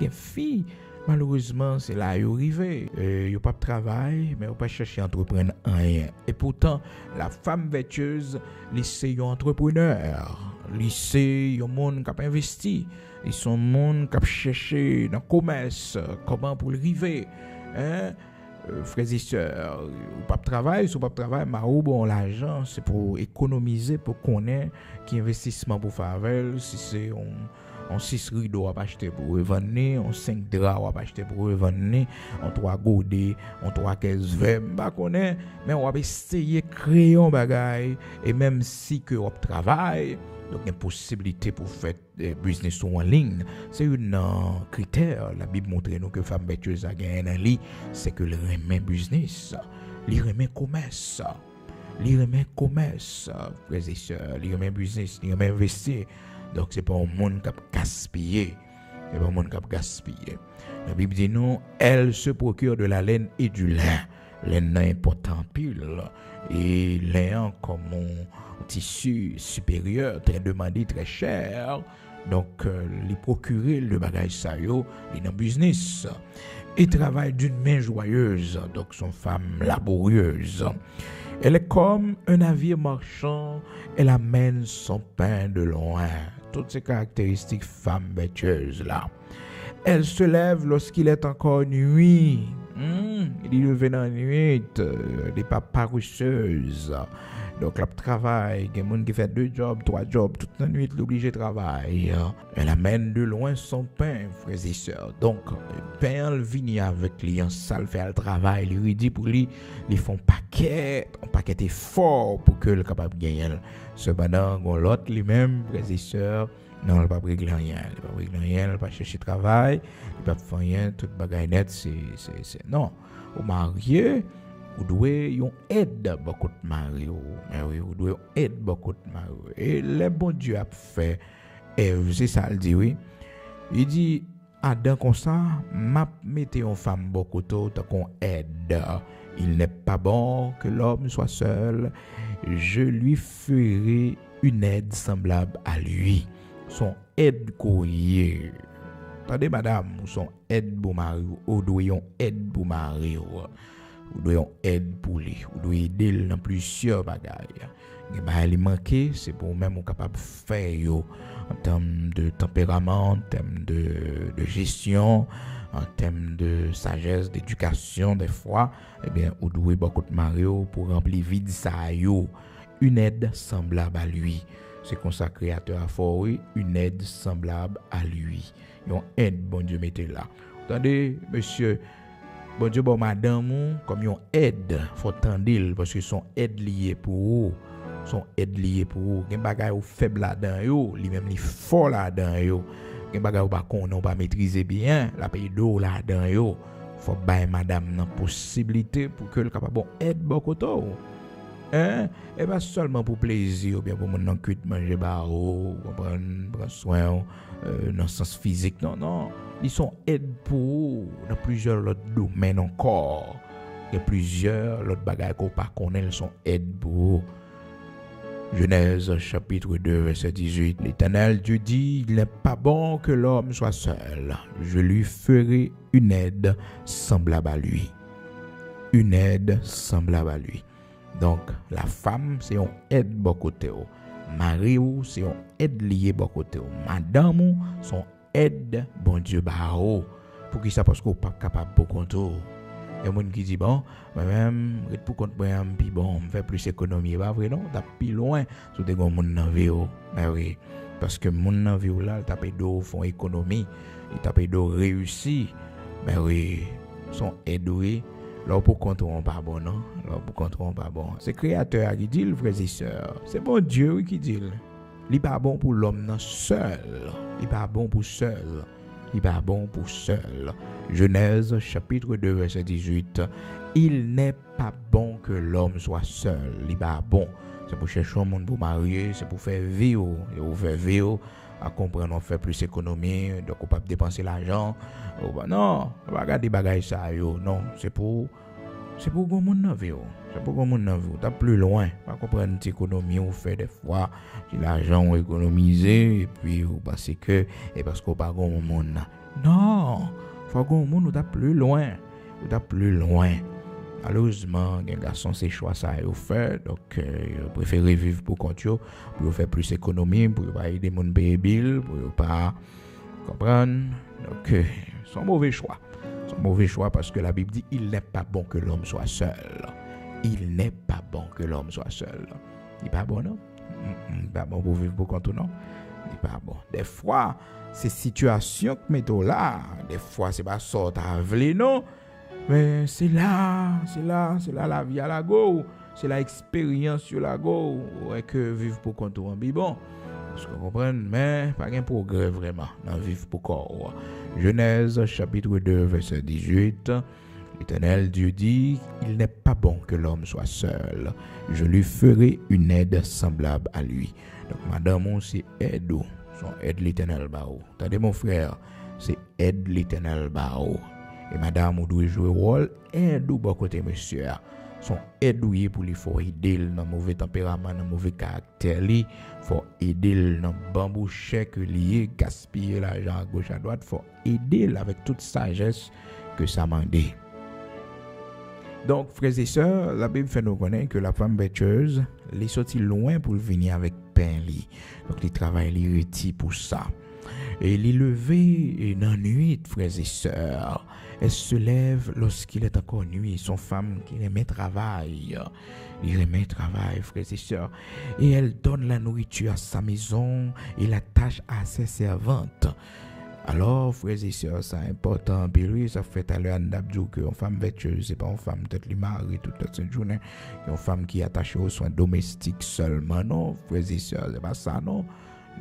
Les filles, malheureusement, c'est là où ils arrivent. Ils n'ont pas de travail, mais ils n'ont pas cherché à entreprendre rien. Et pourtant, la femme vertueuse, c'est un entrepreneur. C'est un monde qui a investi. Ils sont un monde qui a cherché dans le commerce, comment pour arriver. Frères et sœurs, ou pas de travail, si pas de travail, mais bon, l'argent, c'est pour économiser, pour connaître qui investissement pour faire avec, si c'est on 6 rideaux à acheter pour revendre, on 5 draps à acheter pour revendre, on 3 godets, on 3 caisses vertes, pas connaît, mais on va essayer de créer un bagage, et même si que on travaille, donc une possibilité pour faire des business en ligne, c'est un critère. La Bible montre nous que femme vertueuse a gagné dans lit, c'est que le remet business, le remet commerce, frères et sœurs, le remet business, le remet investir. Donc c'est pas un monde qui a gaspillé, La Bible dit non, elle se procure de la laine et du lin. l'un important pile et l'un comme un tissu supérieur très demandé, très cher. Donc, les procurer le bagage ça yo, il dans business. Il travaille d'une main joyeuse, donc son femme laborieuse. Elle est comme un navire marchand, elle amène son pain de loin. Toutes ces caractéristiques femmes vertueuses là. Elle se lève lorsqu'il est encore nuit. Il est levé dans la nuit, elle n'est pas paresseuse. Donc, elle travaille. Il y a des gens qui font 2 jobs, 3 jobs, toute la nuit, elle est obligée de travailler. Elle amène de loin son pain, frères et sœurs. Donc, le pain, elle vient avec lui, en salle, fait le travail, il lui dit pour lui, ils font un paquet effort pour que le capable de gagner. Cependant, l'autre lui-même, frères et sœurs, non, il ne va pas régler rien. Il ne va pas chercher travail, il ne va pas faire rien, toute bagaille net, c'est. Non, au marié, vous devez aider beaucoup de mari. Oui, vous devez aider beaucoup de mari. Et le bon Dieu a fait, et c'est ça, il dit, oui. Il dit, Adam, comme ça, m'a mette une femme beaucoup tôt, qu'on aide. Il n'est pas bon que l'homme soit seul. Je lui ferai une aide semblable à lui. Son aide courrier. Attendez, madame, son aide pour mari, ou doyon aide pour mari, ou doyon aide pour lui, ou doyon aider dans plusieurs bagages. Il manqué, c'est pour même on capable de faire en termes de tempérament, en termes de gestion, en termes de sagesse, d'éducation, des fois, eh bien, on doit beaucoup de mari pour remplir vide ça yo, une aide semblable à lui. C'est comme ça créateur a fait une aide semblable à lui. Une aide, bon Dieu, mettez là. Attendez, monsieur, bon Dieu, bon madame, comme une aide, faut tendre parce que son aide liée pour vous. Son aide liée pour vous. Gen bagay ou faible là-dedans yo, li même li fort là-dedans yo. Gen bagay ou pas qu'on pas maîtriser bien, la paye d'eau là-dedans yo. Faut bailler madame nan possibilité pour que le capable bon aide beaucoup to. Et pas seulement pour plaisir ou bien pour mon cuite manger barreau, prendre soin dans le sens physique. Non, ils sont aide pour dans plusieurs autres domaines encore. Il y a plusieurs autres bagages qu'on pas connaît, ils sont aide pour. Genèse chapitre 2 verset 18. L'Éternel Dieu dit, il n'est pas bon que l'homme soit seul. Je lui ferai une aide semblable à lui. Une aide semblable à lui. Donc, la femme, c'est une aide beaucoup côté. Mari, c'est une aide liée beaucoup côté. Madame, son aide, bon Dieu, bao. Pour qui ça, parce qu'on n'est pas capable de contrôler. Il y a des gens qui disent, bon, moi-même, pour compte moi, puis bon, on fait plus économie. Pas vrai, non? T'as plus loin, sur des gens qui ont vie. Mais oui, parce que mon dans vie là, ils tapent d'eau, font économie, ils tapent d'eau réussi. Mais oui, sont aidés. Là, pour compte on pas bon, non? Là, pour compte on pas bon. C'est créateur qui dit, frères et sœurs. C'est bon Dieu qui dit. Il n'est pas bon pour l'homme non seul. Il n'est pas bon pour seul. Il n'est pas bon pour seul. Genèse chapitre 2 verset 18. Il n'est pas bon que l'homme soit seul. Il n'est pas bon. C'est pour chercher un monde pour marier, c'est pour faire vivre. Et pour faire vivre, à comprendre, on fait plus économie, donc on peut pas dépenser l'argent. Non, on va regarder des bagages ça. Non, c'est pour qu'on monde dans vie. C'est pour qu'on monde dans vie. T'as plus loin. Pas comprendre une économie, on fait des fois, l'argent on économisé, et puis parce que, et parce qu'on pas qu'on monde. Non, faut qu'on monde ou t'as plus loin. Ou t'as plus loin. Malheureusement, les garçons, c'est choix ça ils fait, donc ils préfèrent vivre pour compte pour faire plus économie, pour pas aider mon payer bill, pour pas comprendre. Donc, c'est un mauvais choix. C'est un mauvais choix parce que la Bible dit il n'est pas bon que l'homme soit seul. Il n'est pas bon que l'homme soit seul. Il n'est pas bon, non? Il n'est pas bon pour vivre pour compte, non? Il n'est pas bon. Des fois, ces situations que mettons là, des fois, c'est pas sorte à vler, non? Mais c'est là la vie à la go, c'est l'expérience sur la go, que vivre pour compte en bon. Parce que vous comprenez, mais pas un progrès vraiment dans vivre pour corps. Genèse chapitre 2 verset 18. L'Éternel Dieu dit, il n'est pas bon que l'homme soit seul. Je lui ferai une aide semblable à lui. Donc madame, c'est aide, son aide l'Éternel bao. Attendez mon frère, c'est aide l'Éternel bao. Et madame, ou doit jouer rôle aide ou bon côté monsieur. Son aidouiller pour lui faut aider dans mauvais tempérament, dans mauvais caractère li, faut aider dans bambou chèque lié, gaspiller l'argent à gauche à droite, faut aider avec toute sagesse que ça mande. Donc frères et sœurs, la Bible fait nous connaître que la femme vertueuse, elle est sortie loin pour venir avec pain li. Donc il travaille li reti pour ça. Et il est levé dans la nuit, frères et sœurs. Elle se lève lorsqu'il est encore nuit. Son femme qui remet travail. Il remet travail, frères et sœurs. Et elle donne la nourriture à sa maison et la tâche à ses servantes. Alors, frères et sœurs, c'est important. Puis lui, ça fait à l'heure d'abdou qu'une femme vertueuse, c'est pas une femme peut-être li mariée toute cette journée. Une femme qui est attachée aux soins domestiques seulement. Non, frères et sœurs, c'est pas ça, non.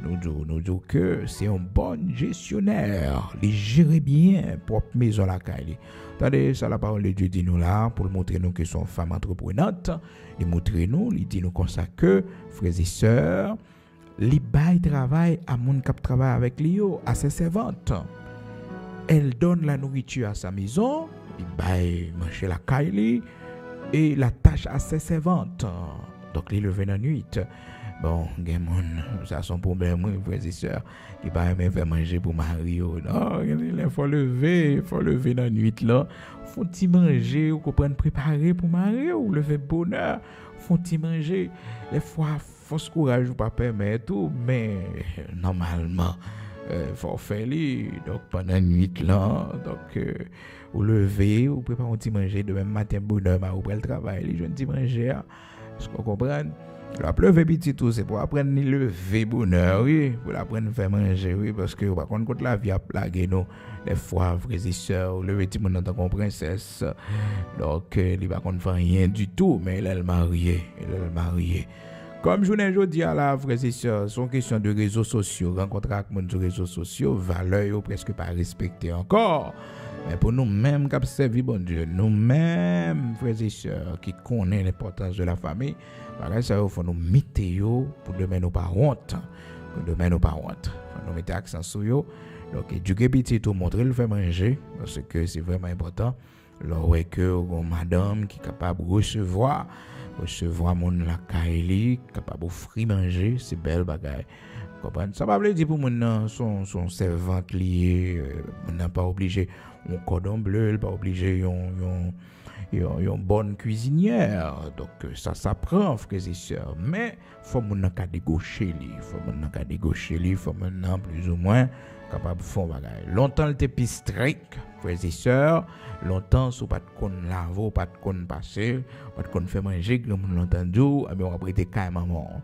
Nous disons que c'est un bon gestionnaire. Il gère bien propre maison la caille. Attendez, ça la parole de Dieu dit nous là pour montrer nous que sont femme entreprenante. Il montre nous, il dit nous comme ça que frères et sœurs, il bail travail à mon cap travail avec lui à ses servantes. Elle donne la nourriture à sa maison, il bail manger la caille et la tâche à ses servantes. Donc il levé dans la nuit. Bon, ça son problème, frères et sœurs. Il va même faire manger pour Mario. Non, il faut lever dans la nuit là. Faut-il manger ou comprendre préparer pour Mario ou lever bonheur. Faut-il manger. Les fois, faut ce courage ou pas permettre tout, mais normalement, faut faire lui. Donc pendant la nuit là, donc ou lever ou préparer un petit manger de même matin bonheur, ou pour le travail, les jeunes petit manger. Est-ce qu'on comprend? La pleuve petit tout, c'est pour apprendre à lever bonheur, oui, pour apprendre à faire manger, oui, parce que par contre la vie a plagué nous, des fois, frères et sœurs, le petit monde en tant que princesse, donc il va pas faire rien du tout, mais elle est mariée. Comme je vous dis à la frères et sœurs, sont question de réseaux sociaux, rencontrer avec monde sur réseaux sociaux, valeur presque pas respectée encore. Mais pour nous-mêmes qui servi bon Dieu, nous-mêmes, frères et sœurs, qui connaissent l'importance de la famille, ça il faut nous mettre pour demain nous pas honte. Pour demain nous pas honte. Faut nous mettre accent sur yo. Donc éduquer petit tout montrer le faire manger parce que c'est vraiment important. Là ouais que madame qui est capable de recevoir mon la caille, capable d'offrir manger, c'est belle bagaille. Comprendre ça va veut dire pour mon son servante lié, on n'a pas obligé un cordon bleu, pas obligé une bonne cuisinière. Donc ça s'apprend, frères et sœurs, mais faut mon cas dégaucher lui, faut maintenant plus ou moins capable de faire bagaille. Longtemps il était plus strict, frères et sœurs, longtemps sous pas de con laver, pas de con passer, pas de con faire manger, comme on l'entend, mais on a prêté carrément.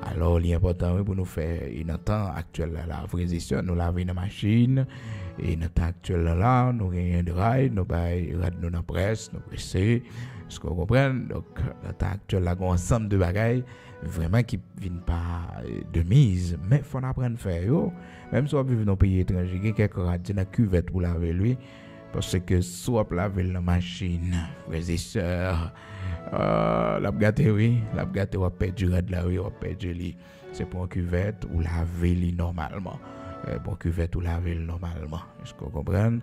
Alors l'important pour nous faire un temps actuel là, frères et sœurs, nous laver dans machine. Et dans le temps actuel là, nous avons de rail, nous avons dans presse, nous presser, ce qu'on comprend. Donc, dans le temps actuel là, nous avons un ensemble de bagailles vraiment qui ne viennent pas de mise. Mais il faut apprendre à faire. Même si on vit dans un pays étranger, il y a quelques radios dans la cuvette pour laver lui. Parce que soit laver la machine, frères et sœurs, la gâté, oui, la gâté, on perd du rad là, oui, on perd du lit. C'est pour une cuvette ou laver lui normalement. Pour cuvette ou laver normalement. Est-ce qu'on comprend?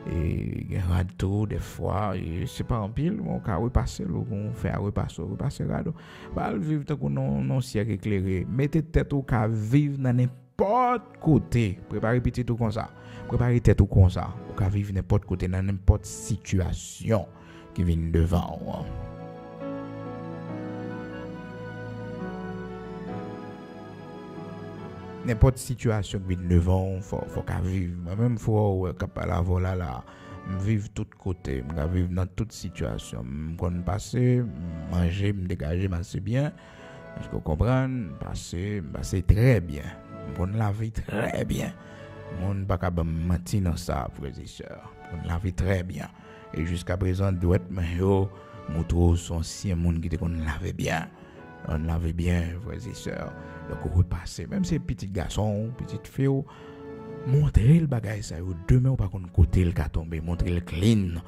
Et il y a tout des fois, c'est pas en pile, on peut repasser, on fait repasser rado. Pas vivre tant qu'on non siècle éclairé. Mettez tête au cas vivre dans n'importe côté. Préparez petit tout comme ça. Préparez tête tout comme ça. Au cas vivre n'importe côté dans n'importe situation qui vient devant. N'importe situation qui vient devant, faut qu'à vivre. Même faut capable la voler là, vivre tout côté, vivre dans toute situation. Qu'on passer, manger, me dégager, c'est bien. Est-ce que vous comprenez? Passer très bien. Qu'on la vie très bien. Mon pas capable mentir dans ça, frères et sœurs. On la vie très bien. Et jusqu'à présent, doit être meilleur. Moutro son si monde qui te qu'on lave bien. On lave bien, frères et sœurs. Donc, on repasser. Même si petit garçon, petite fille, montrer le bagage ça. Demain, on va pas côté le cas tomber. Montrer le clean.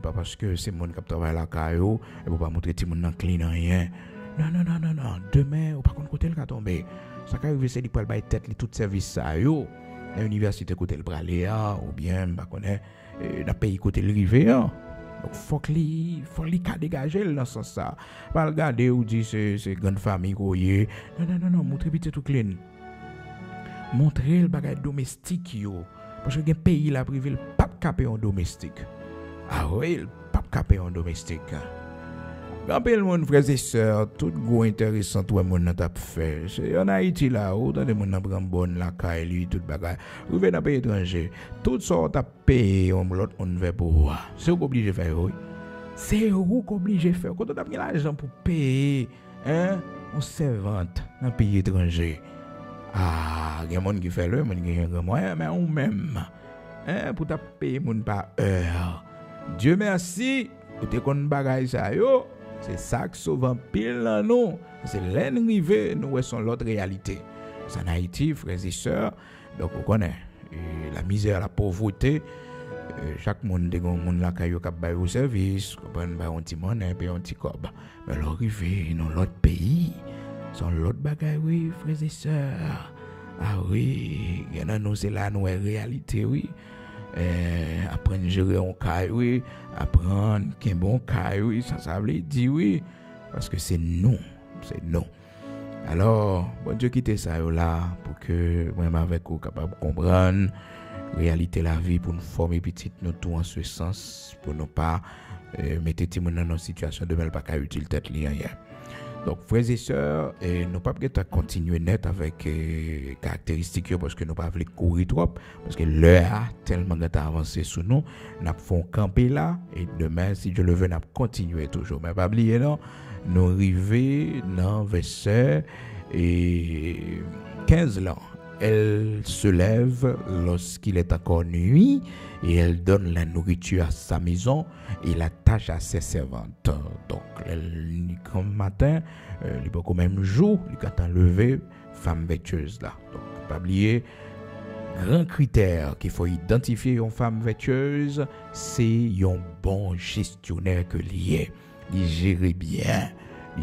Pas parce que c'est mon qui travaille la caillou. Et pour pas montrer tout le monde clean rien. Non. Demain, on va pas côté le cas tomber. Ça qui arrive, c'est qu'il peut bailler tête tout service ça. L'université côté le braléa ou bien, bah connaît. dans pays côté rivé hein. Donc faut qu'il ka dégager dans ce sens ça. Pas regarder ou dire c'est grande famille koye. Non, montrer petit tout clean. Montrer le bagage domestique yo parce que un pays la privé pas capé en domestique. Ah oui, pas capé en domestique. Quand le monde frères et sœurs, tout gros intéressant tout le monde t'a fait. C'est en Haïti là, autant de monde prend bonne la caille lui tout bagage. Rivé dans pays étranger, tout ça t'a payé on l'autre on veut pour. C'est obligé faire oui. C'est vous obligé faire quand on a mis l'argent pour payer hein, on servante dans pays étranger. Ah, il y a des gens qui font le, il y a des gens mais on même hein pour t'a payer moun par heure. Dieu merci, ou te kon bagay ça yo. C'est ça qui sauve un pile là non. C'est l'enrivé nous sont l'autre réalité. C'est en Haïti frères et sœurs. Donc on connaît la misère, la pauvreté. Chaque monde des monde là qui a bail au service, comprendre ba un petit monnaie puis un petit cob. Mais l'arrivée dans l'autre pays, sont l'autre bagaille oui frères et sœurs. Ah oui, il y en a nous c'est la nouvelle réalité oui. Apprendre à gérer un caille, oui. Apprendre qu'un bon caille, oui. Ça veut dire oui. Parce que c'est non. Alors, bon Dieu quitte ça là pour que moi avec vous capable de comprendre la réalité de la vie pour nous former petit nous tout en ce sens pour ne pas mettre tout le monde dans une situation de mal pas qu'à utile tête li rien. Donc frères et sœurs, nous pas peut continuer net avec caractéristiques parce que nous pas voulu courir trop parce que l'heure a tellement avancé sous nous, n'a font camper là et demain si Dieu le veut n'a continuer toujours. Mais pas oublier non, nous arriver dans verset 15 là. Elle se lève lorsqu'il est encore nuit et elle donne la nourriture à sa maison et la tâche à ses servantes. Donc, comme matin, il peut quand même jour, il peut lever femme vertueuse là. Donc, pas oublier, grand critère qu'il faut identifier une femme vertueuse, c'est un bon gestionnaire que lié. Il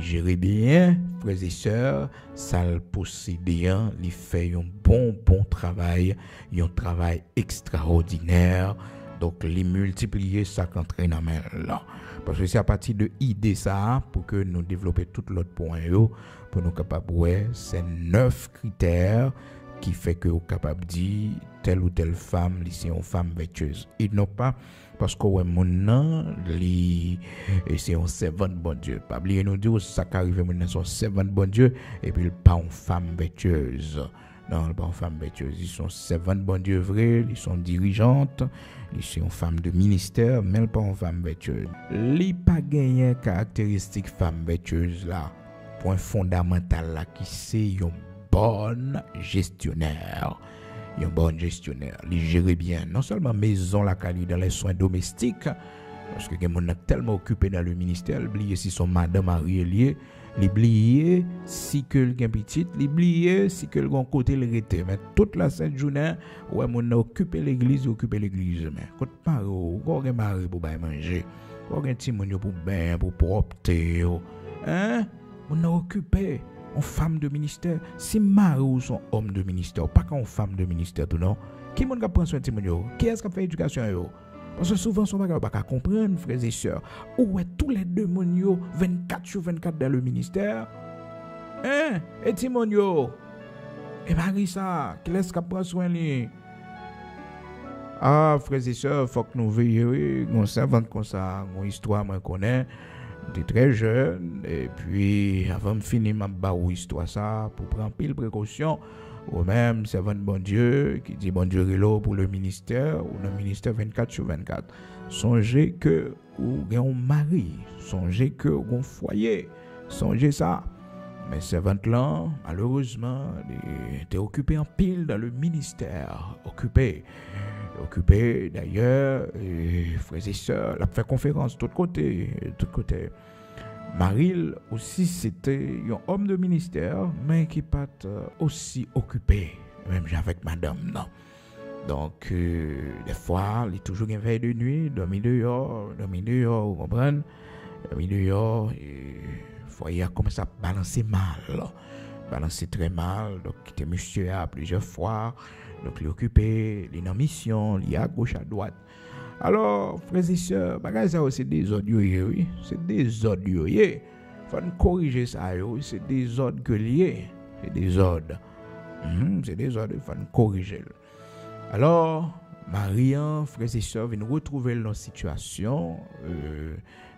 gère bien, frères et sœurs, ça le possédant, il fait un bon travail, un travail extraordinaire. Donc, les multiplier ça qu'entraîne en main là. Parce que c'est à partir de idée ça pour que nous développions tout l'autre point pour nous capables ouais, c'est 9 critères qui fait que vous capable dire telle ou telle femme, c'est une femme vertueuse. Et non pas parce que ouais mon nom c'est un servant bon Dieu. Pas oublier nous dire ça qui arrive maintenant son servant bon Dieu et puis pas une femme vertueuse. Non, pas une femme vertueuse, ils sont servantes bon Dieu vrai, ils sont dirigeantes, ils sont une femme de ministère, mais pas une femme vertueuse. Li pas gagné caractéristique femme vertueuse là. Point fondamental là qui c'est une bonne gestionnaire. Un bon gestionnaire, il gère bien non seulement maison la qualité dans les soins domestiques parce que quelqu'un est tellement occupé dans le ministère, il oublie si son madame Marie est liée, il oublie si que le petit, il oublie si que le côté le rete mais toute la sainte journée ouais mon occupé l'église mais quand paro on mari pour bailler manger, on petit mon pour bain pour propter hein on a occupé une femme de ministère, si mari ou son homme de ministère, pas qu'une femme de ministère tout non. Qui moun ka prend soin de moun? Qui est-ce qui fait éducation yo? Parce que souvent son bagage pas comprendre frères et sœurs. Ou est tous les deux moun yo 24/24 dans le ministère? Hein? Et ti moun yo? Et mari ça, qui est-ce qui prend soin li? Ah frères et sœurs, faut que nous veillions, on servante comme ça, une histoire moi connais. J'étais très jeune et puis avant de finir ma barou histoire ça pour prendre pile précaution ou même servant bon Dieu qui dit bon Dieu relo pour le ministère ou le ministère 24/24. Songez que ou un mari, songez que un foyer, songez ça. Mais servante là malheureusement était occupé en pile dans le ministère, occupé d'ailleurs, frères et sœurs, la fait conférence de tous côtés. Maril aussi c'était un homme de ministère, mais qui pas aussi occupé, même avec madame non. Donc des fois, il est toujours une veille de nuit, dormir dehors, vous comprenez? Dormir dehors, foyer a commencé à balancer très mal, donc il était monsieur à plusieurs fois. Donc, il est occupé, il est en mission, il est à gauche, à droite. Alors, frères et sœurs, bagay ça c'est des ordres, oui. C'est des ordres, oui. Faut nous corriger ça, c'est des ordres que liés. C'est des ordres. C'est des ordres, il faut nous corriger. Alors, Marian, frères et sœurs, viennent retrouver dans situation.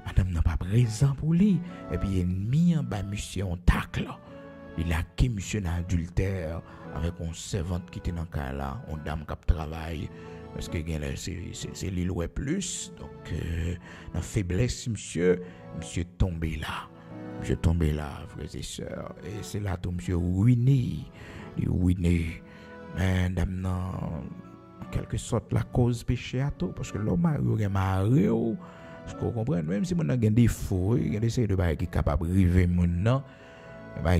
Madame n'a pas présent pour lui. Et puis, il a mis en bas, monsieur, en tacle. Il a quitté monsieur dans adultère avec une servante qui était dans le cas là, une dame qui travaille. Parce que c'est l'île ou plus. Donc, dans la faiblesse, monsieur tombé là. Monsieur tombé là, frères et sœurs. Et c'est là que monsieur ruiné. Il ruiné. Mais dame, en quelque sorte, la cause péché à tout. Parce que l'homme est marié. Parce qu'on comprend, même si on a des défauts, il y a des choses qui sont capables de arriver maintenant.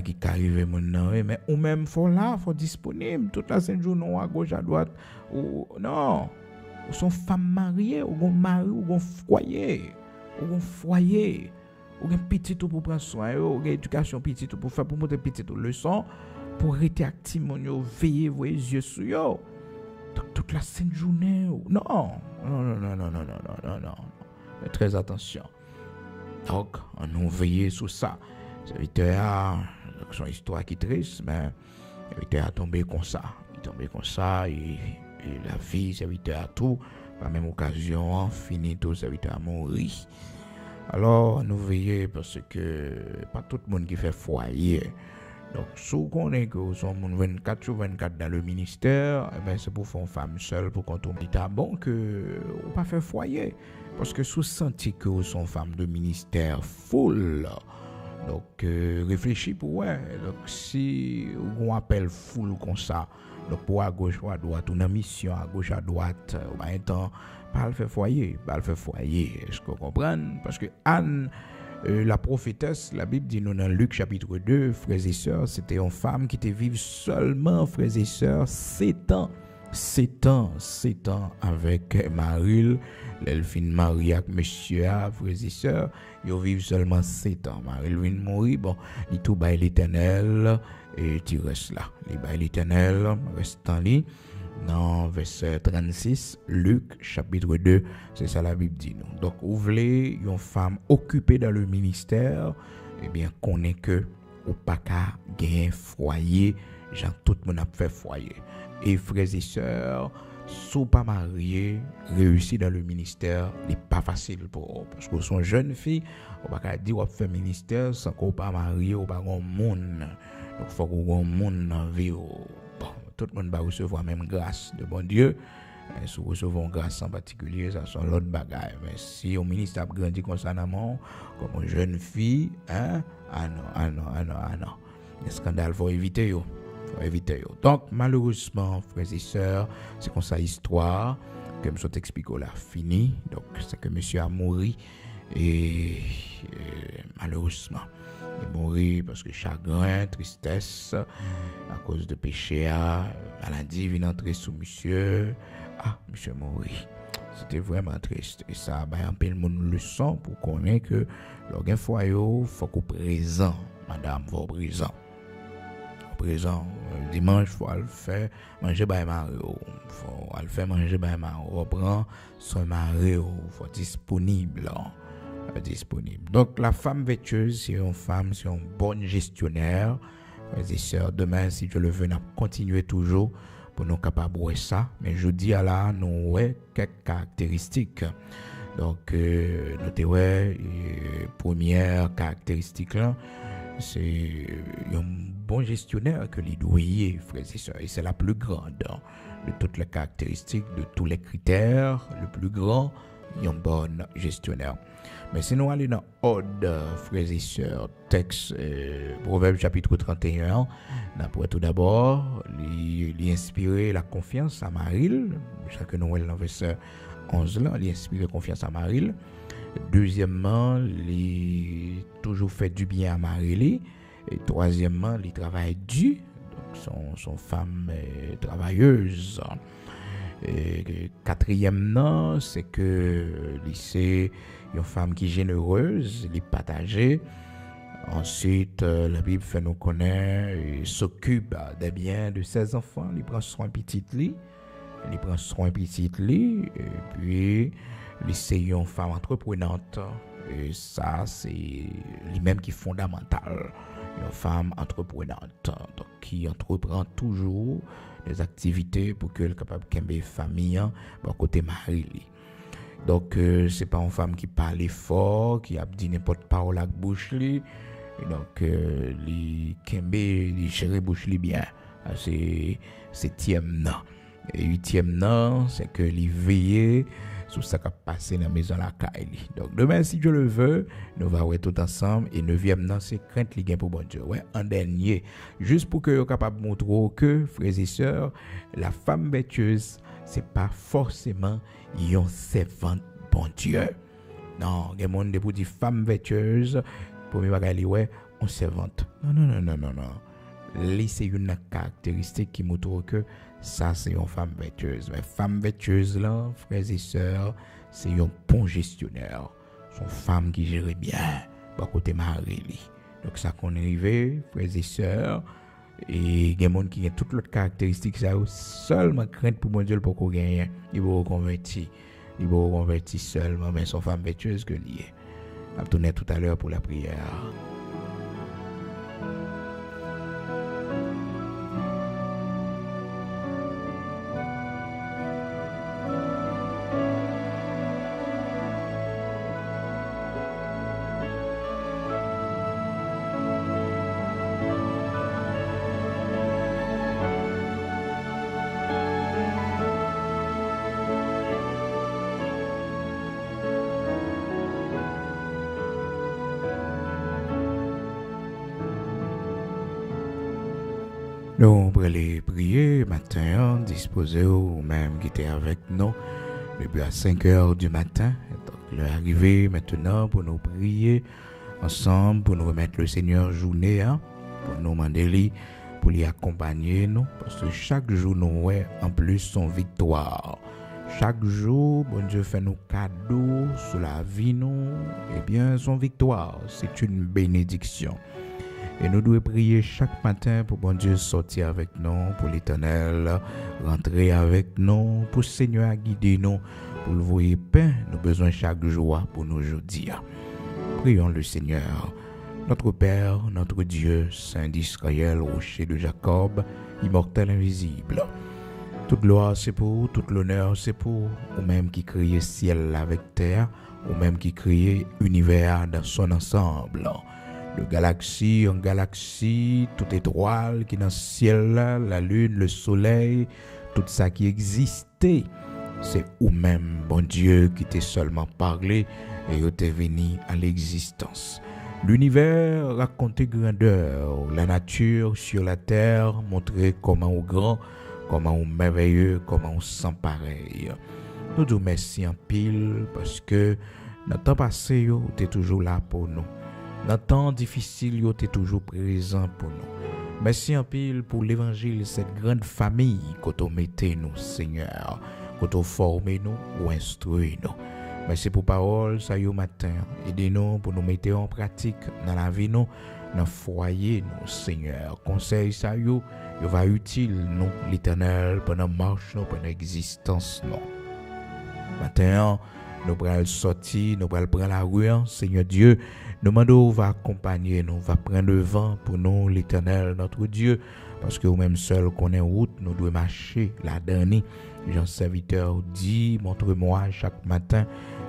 Qui arrive maintenant, mais ou même faut là, faut disponible toute la sainte journée à gauche à droite ou non, ou sont femmes mariées, ou un mari, ou un foyer, ou un petit tout pour prendre soin, ou une éducation petit tout pour faire pour monter petit tout leçon pour rester actif mon veiller vos yeux sur yo. Toute la sainte journée. Non. Mais très attention. Donc, on nous veiller sur ça. Serviteur, son histoire qui est triste, mais serviteur a tombé comme ça. Il est tombé comme ça, et la vie, serviteur a tout, par même occasion, fini tout, serviteur a mourir. Alors, nous veillons parce que pas tout le monde qui fait foyer. Donc, si vous connaissez que vous sommes 24 sur 24 dans le ministère, eh bien, c'est pour faire une femme seule, pour qu'on tombe. C'est bon que vous ne pas faire foyer. Parce que si vous sentez que vous êtes une femme de ministère full, donc réfléchis pour ouais. Donc, si on appelle full comme ça, donc pour à gauche ou à droite, une mission à gauche à droite, au même temps, pas le faire foyer. Est-ce que vous comprenez? Parce que Anne, la prophétesse, la Bible dit nous dans Luc chapitre 2, frères et sœurs, c'était une femme qui était vive seulement, frères et sœurs, 7 ans. 7 ans avec Marie, l'elfine Marie avec monsieur, frères et sœurs, ils vivent seulement 7 ans. Marie vient de mourir, bon, il tout bail l'éternel, et tu restes là. Il bail l'éternel, reste en lit. Dans verset 36, Luc chapitre 2, c'est ça la Bible dit nous. Donc, vous voulez une femme occupée dans le ministère, eh bien, qu'on est que, ou pas qu'à gagner foyer, genre tout le monde a fait foyer. Et frères et sœurs, si vous pas mariés, réussir dans le ministère, n'est pas facile pour eux. Parce que sont jeunes filles, on va pas dire qu'on fait ministère sans qu'on pas marié ou pas un monde. Donc il faut qu'on ait un monde dans la vie. Bon, tout le monde va recevoir la même grâce de bon Dieu. Si vous recevez une grâce en particulier, ça sont l'autre bagaille. Mais si au ministère a grandi constamment, comme une jeune fille, hein? Ah non. Les scandales, il faut éviter. Donc, malheureusement, frères et sœurs, c'est comme ça l'histoire que je t'explique là, fini. Donc, c'est que monsieur a mouru et malheureusement, il est mort parce que chagrin, tristesse, à cause de péché, maladie vient entrer sous monsieur. Monsieur mourit. C'était vraiment triste. Et ça a un peu de leçon pour connaître que l'organe foyer, il faut qu'on présent, madame, faut présent. Présent dimanche faut le faire manger by Mario faut le faire manger by Mario prend son mari faut disponible. Donc la femme vertueuse c'est une femme, c'est une bonne gestionnaire. Frères et sœurs, demain si Dieu le veut, on continuer toujours pour nous capables de ça, mais je dis à là nous quelques caractéristiques. Donc notez première caractéristique là, c'est un bon gestionnaire que les douaniers, frères et sœurs, et c'est la plus grande de toutes les caractéristiques, de tous les critères, le plus grand, un bon gestionnaire. Mais si nous allons dans l'ordre, frères et sœurs, texte, Proverbe chapitre 31, on tout d'abord lui inspirer la confiance à Marie, chaque Noël dans verset 11 là, lui inspirer confiance à Marie. Deuxièmement, il toujours fait du bien à Marie. Et troisièmement, il travaille dur. Donc, son femme travailleuse. Et quatrièmement, c'est que c'est une femme qui est généreuse, elle est partagée. Ensuite, la Bible fait nous connaître, il s'occupe des biens de ses enfants, il prend soin petit lit. il prend soin petit lui et puis il c'est une femme entreprenante et ça c'est lui-même qui est fondamental, une femme entreprenante donc qui entreprend toujours des activités pour qu'elle soit capable de faire famille bon côté mari li. Donc c'est pas une femme qui parle fort, qui a dit n'importe parole avec bouche li. Et donc li kembe li gère bouche li bien. C'est septième nan. Et huitième nan, c'est que li veiller sur ça qui a passé dans la maison la caille. Donc demain si Dieu le veut, nous va voir tout ensemble et neuvième nan c'est crainte li gen pour bon Dieu. Ouais, en dernier, juste pour que vous capable montrer que frères et sœurs, la femme vertueuse c'est pas forcément yon servante bon Dieu. Non, il y a des gens qui disent femme vertueuse, pour me bagay li ouais, on servante. Non. C'est une caractéristique qui montre que ça c'est une femme vertueuse. Mais femme vertueuse là, frères et sœurs, c'est un bon gestionnaire. Son femme qui gère bien, par côté mari li. Donc ça qu'on est arrivé, frères et sœurs, et il y a des gens qui ont toutes les caractéristiques ça seulement crainte pour mon Dieu pour qu'on gagne, il va convertir. Il va convertir seulement mais son femme vertueuse que lié. On va tourner tout à l'heure pour la prière. Nous allons aller prier matin, disposer ou même qui était avec nous depuis à 5 heures du matin. Donc, il est arrivé maintenant pour nous prier ensemble, pour nous remettre le Seigneur journée, pour nous demander pour lui accompagner nous, parce que chaque jour nous ouais en plus son victoire. Chaque jour, bon Dieu fait nos cadeaux sur la vie nous, et bien son victoire, c'est une bénédiction. Et nous devons prier chaque matin pour bon Dieu sortir avec nous, pour l'Éternel rentrer avec nous, pour le Seigneur guider nous, pour le voyer pain, nous avons besoin chaque jour pour nous aujourd'hui. Prions le Seigneur, notre Père, notre Dieu, Saint d'Israël, rocher de Jacob, immortel invisible. Toute gloire c'est pour, tout l'honneur c'est pour, ou même qui crée ciel avec terre, ou même qui crée univers dans son ensemble. De galaxie en galaxie, toute étoile qui est dans le ciel, la lune, le soleil, tout ça qui existait, c'est ou-même, bon Dieu, qui t'est seulement parlé et t'est venu à l'existence. L'univers racontait grandeur, la nature sur la terre montrait comment on grand, comment on merveilleux, comment on sans pareil. Nous disons merci en pile parce que dans le temps passé, t'es toujours là pour nous. Dans le temps difficile, tu es toujours présent pour nous. Merci en pile pour l'évangile, cette grande famille que tu mettez nous, Seigneur, que tu formez nous ou instruit nous. Merci pour parole, ça y est matin. Aidez-nous pour nous mettre en pratique dans la vie, nous, dans le foyer, nous, Seigneur. Conseil, ça y est, il va utile, nous, l'Éternel, pendant marche, nous, pendant existence, nous. Maintenant, nous allons sortir, nous allons prendre la rue, Seigneur Dieu. Nous demandons, va accompagner nous, va prendre le vent pour nous, l'Éternel, notre Dieu, parce que nous-mêmes seuls connaissons route, nous devons marcher la dernière. Jean serviteur dit, montre-moi chaque matin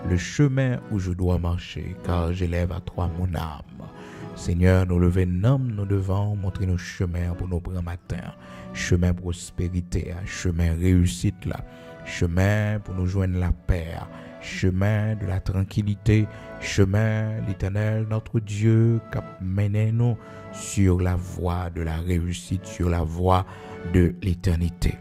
le chemin où je dois marcher, car j'élève à toi mon âme. Seigneur, nous levons nous devons montrer nos chemins pour nous prendre matin. Chemin prospérité, chemin réussite là, chemin pour nous joindre la paix. Chemin de la tranquillité, chemin l'Éternel, notre Dieu, qui mène nous sur la voie de la réussite, sur la voie de l'éternité.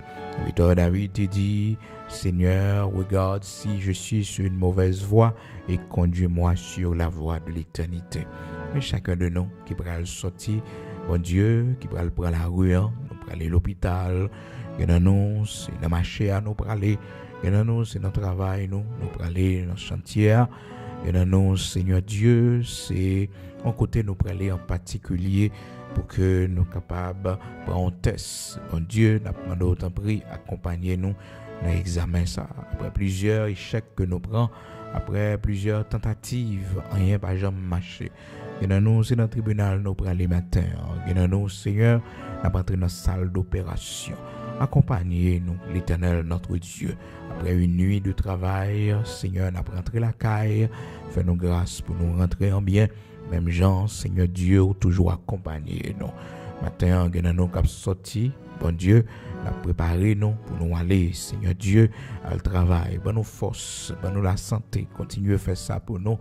Victor David dit, Seigneur, regarde si je suis sur une mauvaise voie et conduis-moi sur la voie de l'éternité. Mais chacun de nous qui va sortir, bon Dieu, qui va prendre la rue, nous pour aller à l'hôpital, et dans nous, c'est dans marché à nous pour aller. Et dans nous, c'est notre travail, nous pour aller dans le chantier. Et dans nous, Seigneur Dieu, c'est un côté nous pour aller en particulier pour que nous soyons capables de prendre un test. Bon Dieu, nous demandons autant prix, accompagnez-nous dans l'examen ça. Après plusieurs échecs que nous prenons, après plusieurs tentatives, rien pas jamais marché. Et dans nous, c'est dans le tribunal, nous prenons les matins. Et dans nous, Seigneur, nous entrons dans la salle d'opération. Accompagnez-nous, l'Éternel, notre Dieu. Après une nuit de travail, Seigneur, nous rentré la caille. Fais-nous grâce pour nous rentrer en bien. Même Jean, Seigneur Dieu, toujours accompagné nous. Matin, nous avons sorti, bon Dieu, nous préparé nous pour nous aller, Seigneur Dieu, à le travail. Bonne nous force, bonne nous la santé. Continuez à faire ça pour nous.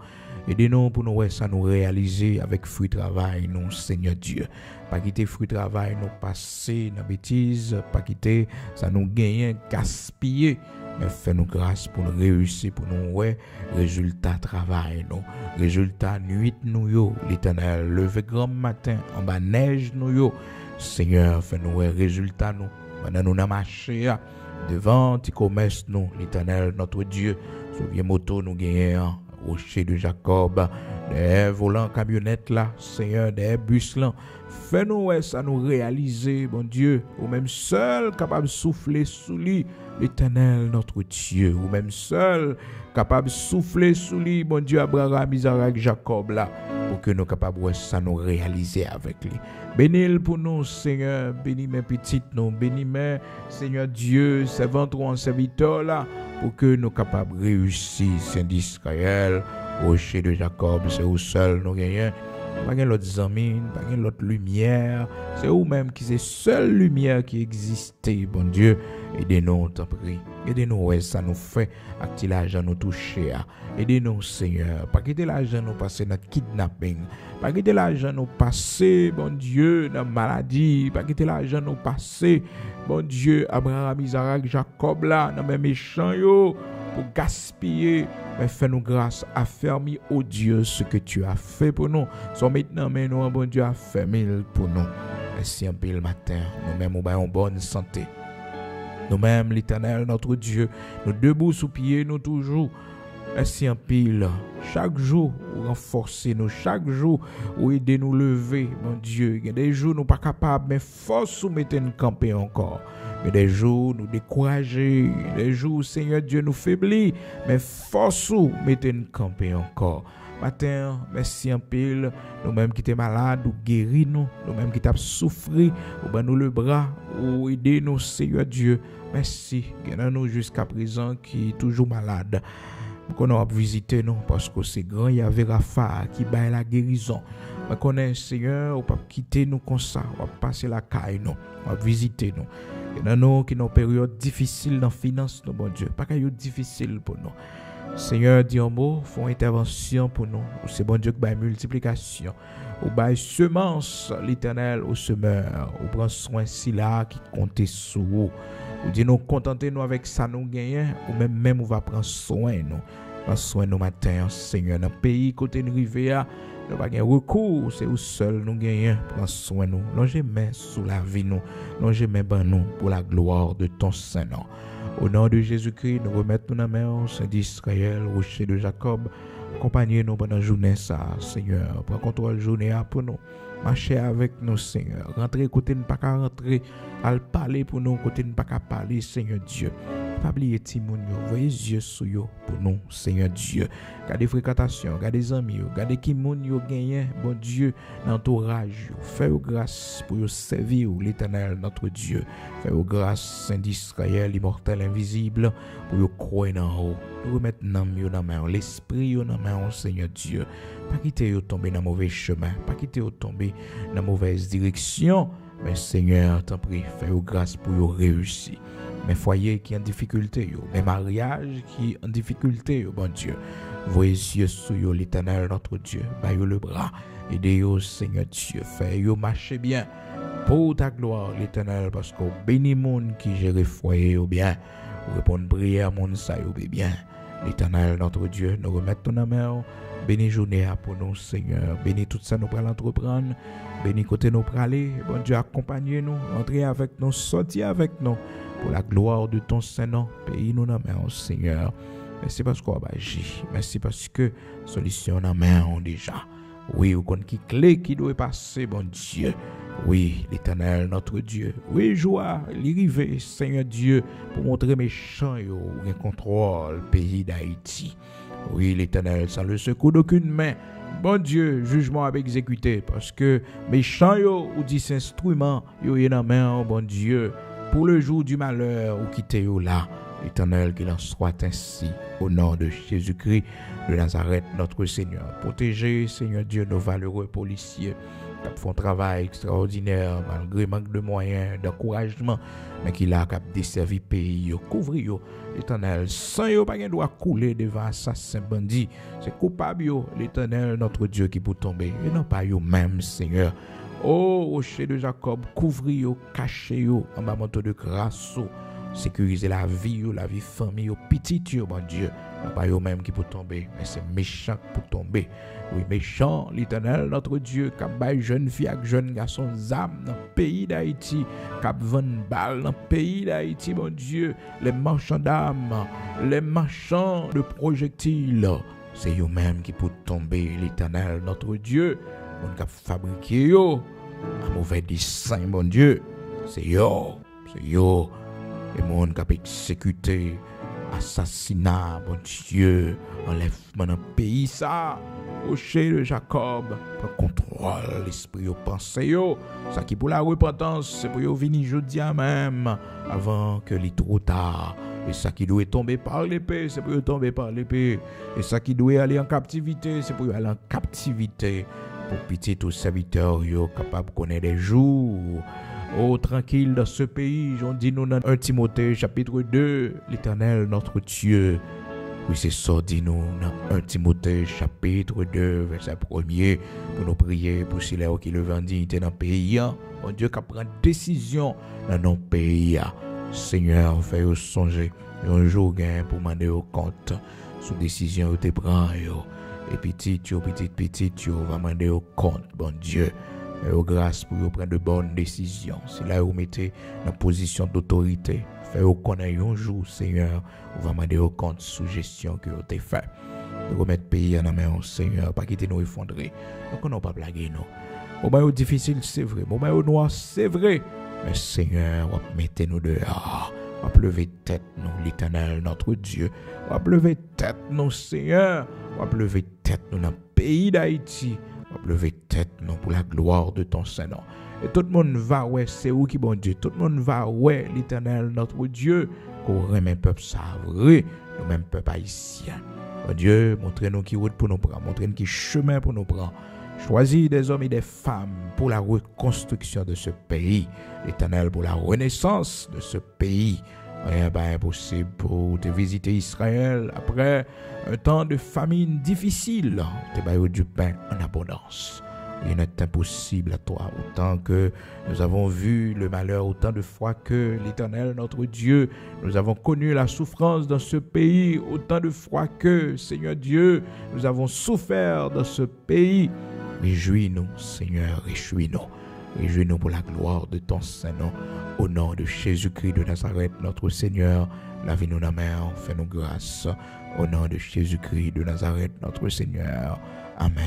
Aidez-nous pour nous ça nous réaliser avec fruit travail, nous, Seigneur Dieu. Pas quitter fruit travail, nous passer dans bêtise, pas quitter ça nous gagner, gaspiller. Mais fais-nous grâce pour nous réussir, pour nous résultat travail, nous. Résultat nuit, nous, yo, l'Éternel. Levé grand matin, en bas neige, nous, yo. Seigneur, fais-nous résultat, nous. Pendant nous, dans marché, devant, tu commerce, nous, l'Éternel, notre Dieu. Souviens moto, nous gagnons. Rocher de Jacob, des volants camionnettes là, Seigneur, des bus là. Fais-nous ça nous réaliser, bon Dieu, ou même seul capable de souffler sous lui, l'Éternel notre Dieu, ou même seul capable de souffler sous lui, bon Dieu, Abraham, Isaac, Jacob là, pour que nous capables ça nous réaliser avec lui. Bénis pour nous, Seigneur, bénis mes petites, nous, bénis mes, Seigneur Dieu, servants ou en serviteur là, pour que nous capables de réussir, Saint d'Israël, rocher de Jacob, c'est où seul nous gagnons. Pas de l'autre amis, pas de l'autre lumière. C'est vous-même qui c'est seule lumière qui existait, bon Dieu. Aidez-nous, t'en prie. Aidez-nous, ça nous fait. Acti l'argent nous toucher. Aidez-nous, Seigneur. Pas quitter l'argent nous passer dans kidnapping. Pas quitter l'argent nous passer, bon Dieu, dans maladie. Pas quitter l'argent nous passer, bon Dieu, Abraham, Isaac, Jacob là, dans mes méchants yo. Pour gaspiller, mais fais-nous grâce, affermis, ô Dieu, ce que tu as fait pour nous. Soit maintenant, mais nous, bon Dieu, affermis pour nous. Merci un peu le matin, nous-mêmes, nous avons bonne santé. Nous-mêmes, l'Éternel, notre Dieu, nous debout sous pied, nous toujours. Merci un pile. Chaque jour, renforcez-nous. Chaque jour, aidez-nous lever, mon Dieu. Il y a des jours, nous pas capables, mais force nous mettez nous camper encore. Il y a des jours, nous décourager. Des jours, Seigneur Dieu, nous faiblit, mais force nous mettez nous camper encore. Matin, merci un pile. Nous-mêmes qui sommes malades, ou guéris nous. Nous-mêmes qui sommes souffrir, ou ben nous le bras, ou aidez nous, Seigneur Dieu. Merci. Nous jusqu'à présent qui est toujours malade. Qu'on a visité nous parce que c'est grand Yahvé Rapha qui baille la guérison. Mais qu'on est Seigneur, on pas quitter nous comme ça, on va passer la caille nous, on va visiter nous. Et dans nous qui nos périodes difficiles dans finance nous bon Dieu, pas période difficile pour nous. Seigneur, dis un mot, font intervention pour nous. C'est bon Dieu qui baille multiplication. Ou baille semence l'Éternel au semeur. Ou prend soin si là qui compte sur vous. Ou dit nous contenter nous avec ça nous gagnons. Ou même on va prendre soin nous. Prendre soin nous matin, Seigneur. Dans le pays côté de Rivière, nous pas gain recours, c'est où seul nous gagnons. Prends soin nous. Longez main sous la vie nous. Longez main ban nous pour la gloire de ton Saint-Nom. Au nom de Jésus-Christ, nous remettons dans la main, Saint d'Israël, rocher de Jacob. Accompagnez-nous pendant la journée, ça, Seigneur. Prends contrôle de la journée pour nous. Marchez avec nous, Seigneur. Rentrez côté ne pas qu'à rentrer. Al parler pour nous, côté ne pas qu'à parler, Seigneur Dieu. Pas oublier Timoun, voyez yeux sur yo pour nous, Seigneur Dieu. Gardez fréquentation, gardez amis, gardez qui moun yo gagné, bon Dieu, l'entourage. Faites grâce pour yo servir l'Éternel, notre Dieu. Faites grâce, Saint d'Israël, immortel, invisible, pour yo croire en haut. Nous remettre yo dans main, l'esprit yo dans main, Seigneur Dieu. Pas quitter yo tomber dans mauvais chemin, pas quitter yo tomber dans mauvaise direction. Mais Seigneur, t'en prie, faites grâce pour yo réussir. Mes foyers qui en difficulté, mes mariages qui en difficulté, bon Dieu. Voyez yeux sur l'Éternel, notre Dieu. Baillez le bras. Aidez-vous, Seigneur Dieu. Faites-vous marcher bien pour ta gloire, l'Éternel, parce que béni monde qui gère foyer bien. Répondre prière, monde ça bien. L'Éternel, notre Dieu, nous remettons dans la main. Béni journée pour nous, Seigneur. Béni tout ça, nous pourrons entreprendre. Béni côté nous pour aller. Bon Dieu, accompagnez-nous. Entrez avec nous, sortez avec nous. Pour la gloire de ton Saint-Nom, pays nous dans main, Seigneur. Merci parce qu'on va agir. Merci parce que solution dans main déjà. Oui, ou qu'on qui clé qui doit passer, bon Dieu. Oui, l'Éternel, notre Dieu. Oui, joie, l'arrivée, Seigneur Dieu, pour montrer mes chants, un contrôle, pays d'Haïti. Oui, l'Éternel, sans le secours d'aucune main. Bon Dieu, jugement à exécuter, parce que mes chants, ou 10 instruments, yo y en main, bon Dieu, pour le jour du malheur, ou quitter yo là. L'Éternel, qu'il en soit ainsi, au nom de Jésus-Christ de Nazareth, notre Seigneur. Protégez, Seigneur Dieu, nos valeureux policiers qui font un travail extraordinaire, malgré manque de moyens, d'encouragement, mais qui a desservi le pays, couvrir l'Éternel, sans yo pas de droit couler devant assassin bandit. C'est coupable, l'Éternel, notre Dieu, qui peut tomber, et non pas yo même, Seigneur. Oh, rocher de Jacob, couvrir, cacher en bas manteau de grâce. Sécuriser la vie, famille, petit, mon Dieu. Pas eux-mêmes qui peut tomber, mais c'est méchant pour tomber. Oui, méchant, l'Éternel, notre Dieu, qui a jeune fille avec jeune garçon âme dans le pays d'Haïti, qui a 20 balles dans le pays d'Haïti, mon Dieu. Les marchands d'âme, les marchands de projectiles, c'est eux-mêmes qui peut tomber, l'Éternel, notre Dieu. On a fabriqué un mauvais dessein, mon Dieu. C'est yo. Les gens qui ont exécuté, assassinat, mon Dieu, enlèvement dans le pays, ça, rocher de Jacob, pour contrôle l'esprit, pensée, ça qui pour la repentance, c'est pour venir jeudi même, avant que les trop tard. Et ça qui doit tomber par l'épée, c'est pour tomber par l'épée. Et ça qui doit aller en captivité, c'est pour aller en captivité. Pour pitié tous serviteurs, capables de connaître les jours. Oh, tranquille dans ce pays, j'en dis nous dans 1 Timothée chapitre 2, l'Éternel notre Dieu. Oui, c'est ça, dis-nous dans 1 Timothée chapitre 2, verset 1er, pour nous prier pour ceux qui le vendent dignité dans le pays. Mon Dieu, qui prend décision dans nos pays. Seigneur, fais-nous songer un jour pour demander au compte sous décision que tu prends. Et petit, tu vas demander au compte, bon Dieu. Fais-vous grâce pour vous prendre de bonnes décisions. C'est là où vous mettez dans position d'autorité. Fais-vous connaître un jour, Seigneur, vous va demander au compte sous gestion que vous avez fait. Nous remettre le pays en main, Seigneur, pas quitter nous effondrer. Donc on n'a pas blagué, nous. Moment difficile, c'est vrai. Moment noir, c'est vrai. Mais Seigneur, mettez-nous dehors. On va lever tête, nous, l'Éternel, notre Dieu. On va lever tête, nous, Seigneur. On va lever tête, nous, dans le pays d'Haïti. On va lever tête, non, pour la gloire de ton Saint-Nom. Et tout le monde va, ouais, c'est où qui bon Dieu. Tout le monde va, ouais, l'Éternel, notre Dieu, qu'on remet peuple savré, nous-mêmes peuple haïtien. Bon Dieu, montrez-nous qui route pour nous prendre, montrez-nous qui chemin pour nous prendre. Choisis des hommes et des femmes pour la reconstruction de ce pays. L'Éternel, pour la renaissance de ce pays. Rien n'est impossible pour te visiter Israël après un temps de famine difficile. Te bailler du pain en abondance. Il n'est impossible à toi. Autant que nous avons vu le malheur, autant de fois que l'Éternel, notre Dieu, nous avons connu la souffrance dans ce pays, autant de fois que, Seigneur Dieu, nous avons souffert dans ce pays. Réjouis-nous, Seigneur, réjouis-nous. Réjouis-nous pour la gloire de ton Saint-Nom. Au nom de Jésus-Christ de Nazareth, notre Seigneur, lave-nous la main, fais-nous grâce. Au nom de Jésus-Christ de Nazareth, notre Seigneur. Amen.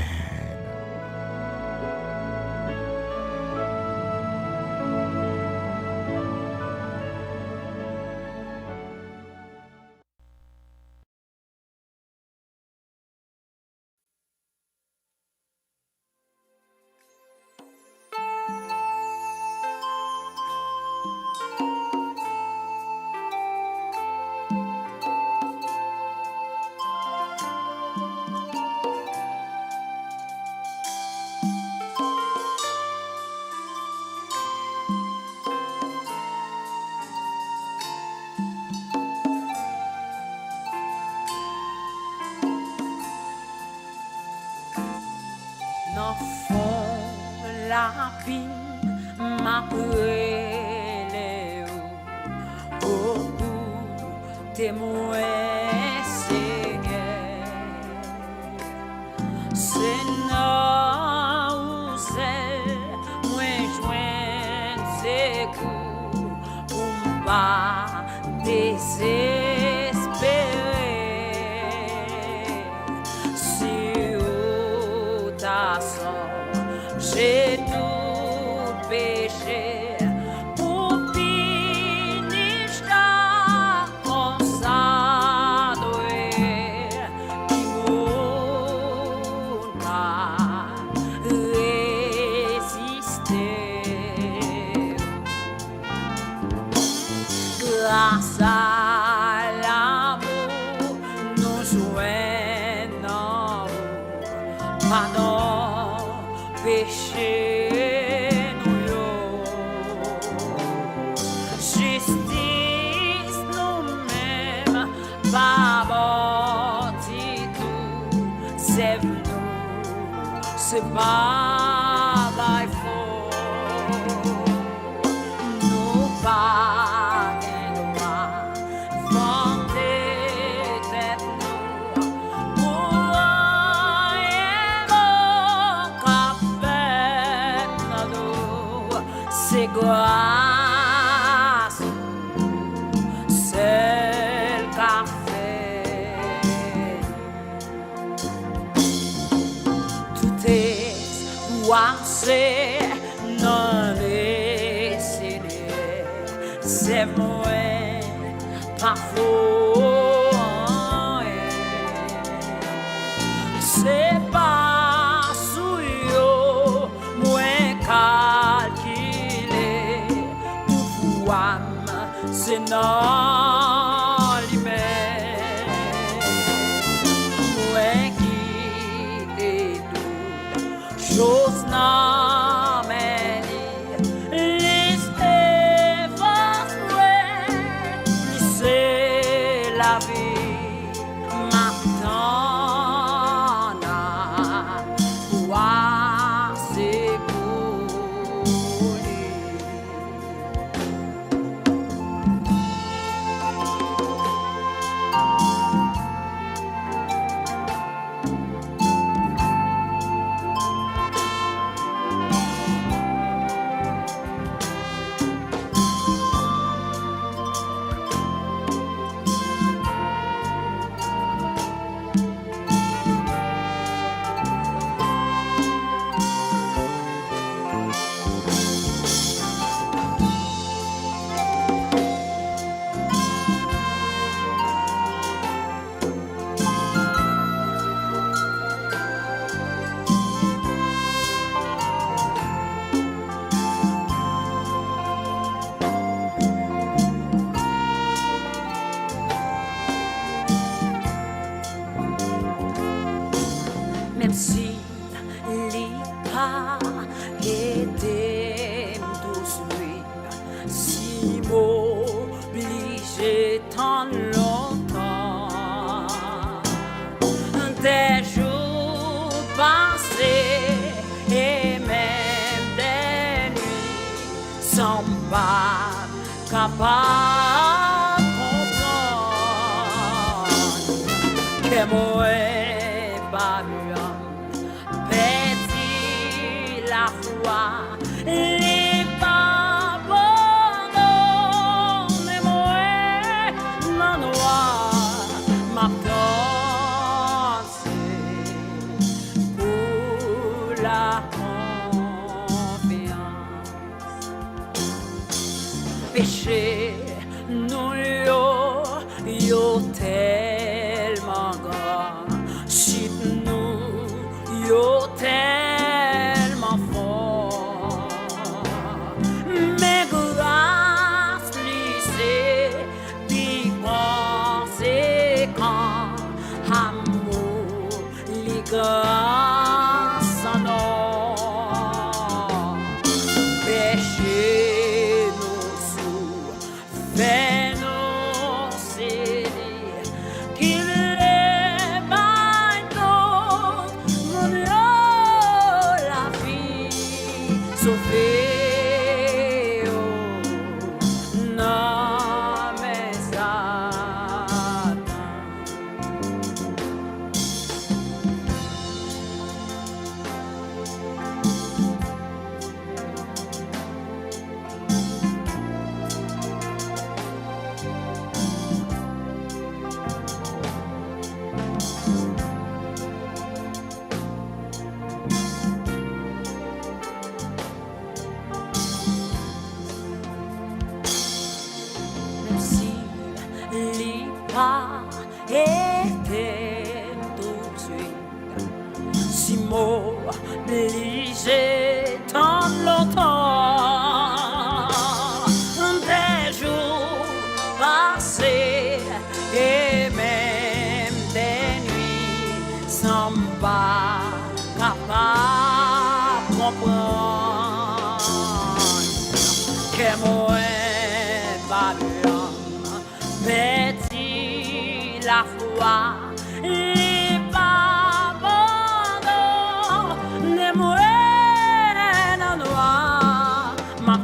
Dans fond la vie m'a prélé au bout témoin Seigneur c'est non c'est moi joindre c'est pour pas désespérer si ta j'ai tout payé. grâce à l'amour, nous joignons pardon, péché, nous yo. Justice nous-mêmes, pas bâti tout, c'est nous, c'est pas by faute. Nous pas gain droit, fonder tête nous, pour rien qu'à faire nous, c'est grâce, c'est le café. Tout est c'est non décidé, c'est moi, pas faux. C'est pas sous moi calculé, pour pouvoir, c'est non limite. Moi qui t'ai tout, chose non meni, l'histoire c'est la vie, maintenant voir c'est même si l'IPA était douce nuit, si m'obligé tant longtemps, des jours passés et même des nuits sans pas capable de comprendre que moi pas petit la foi, les pardons, mais moi, la noire, ma danse pour la confiance. Péché, nous yo tellement grand, chip nous yo tellement fort, mais grâce lycée, puis conséquent, amour, les grâces en or, péché nous sous, fait nous céder, qu'il est bateau, mon la vie, sauver, non mais ça. pas été tout de suite si m'obligé tant longtemps des jours pas passé et même des nuits sans pas capable de comprendre que moi pas bien petit la foi et pas bon ne moi dans noir ma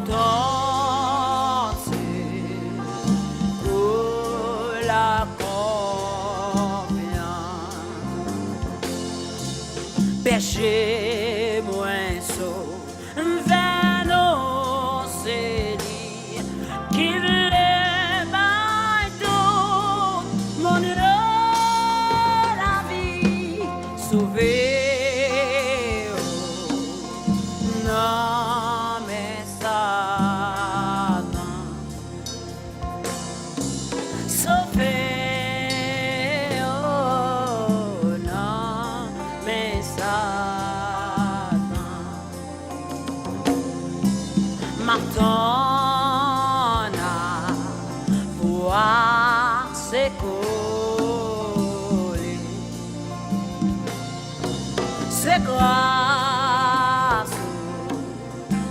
la confiance péché moins saut vers nos célis qui voulait tout mon la vie sauver non mais ça sauver oh non mais ça Martona voir ses collés c'est grâce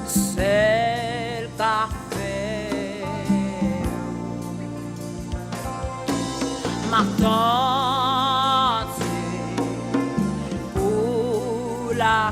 c'est le café Martona pour la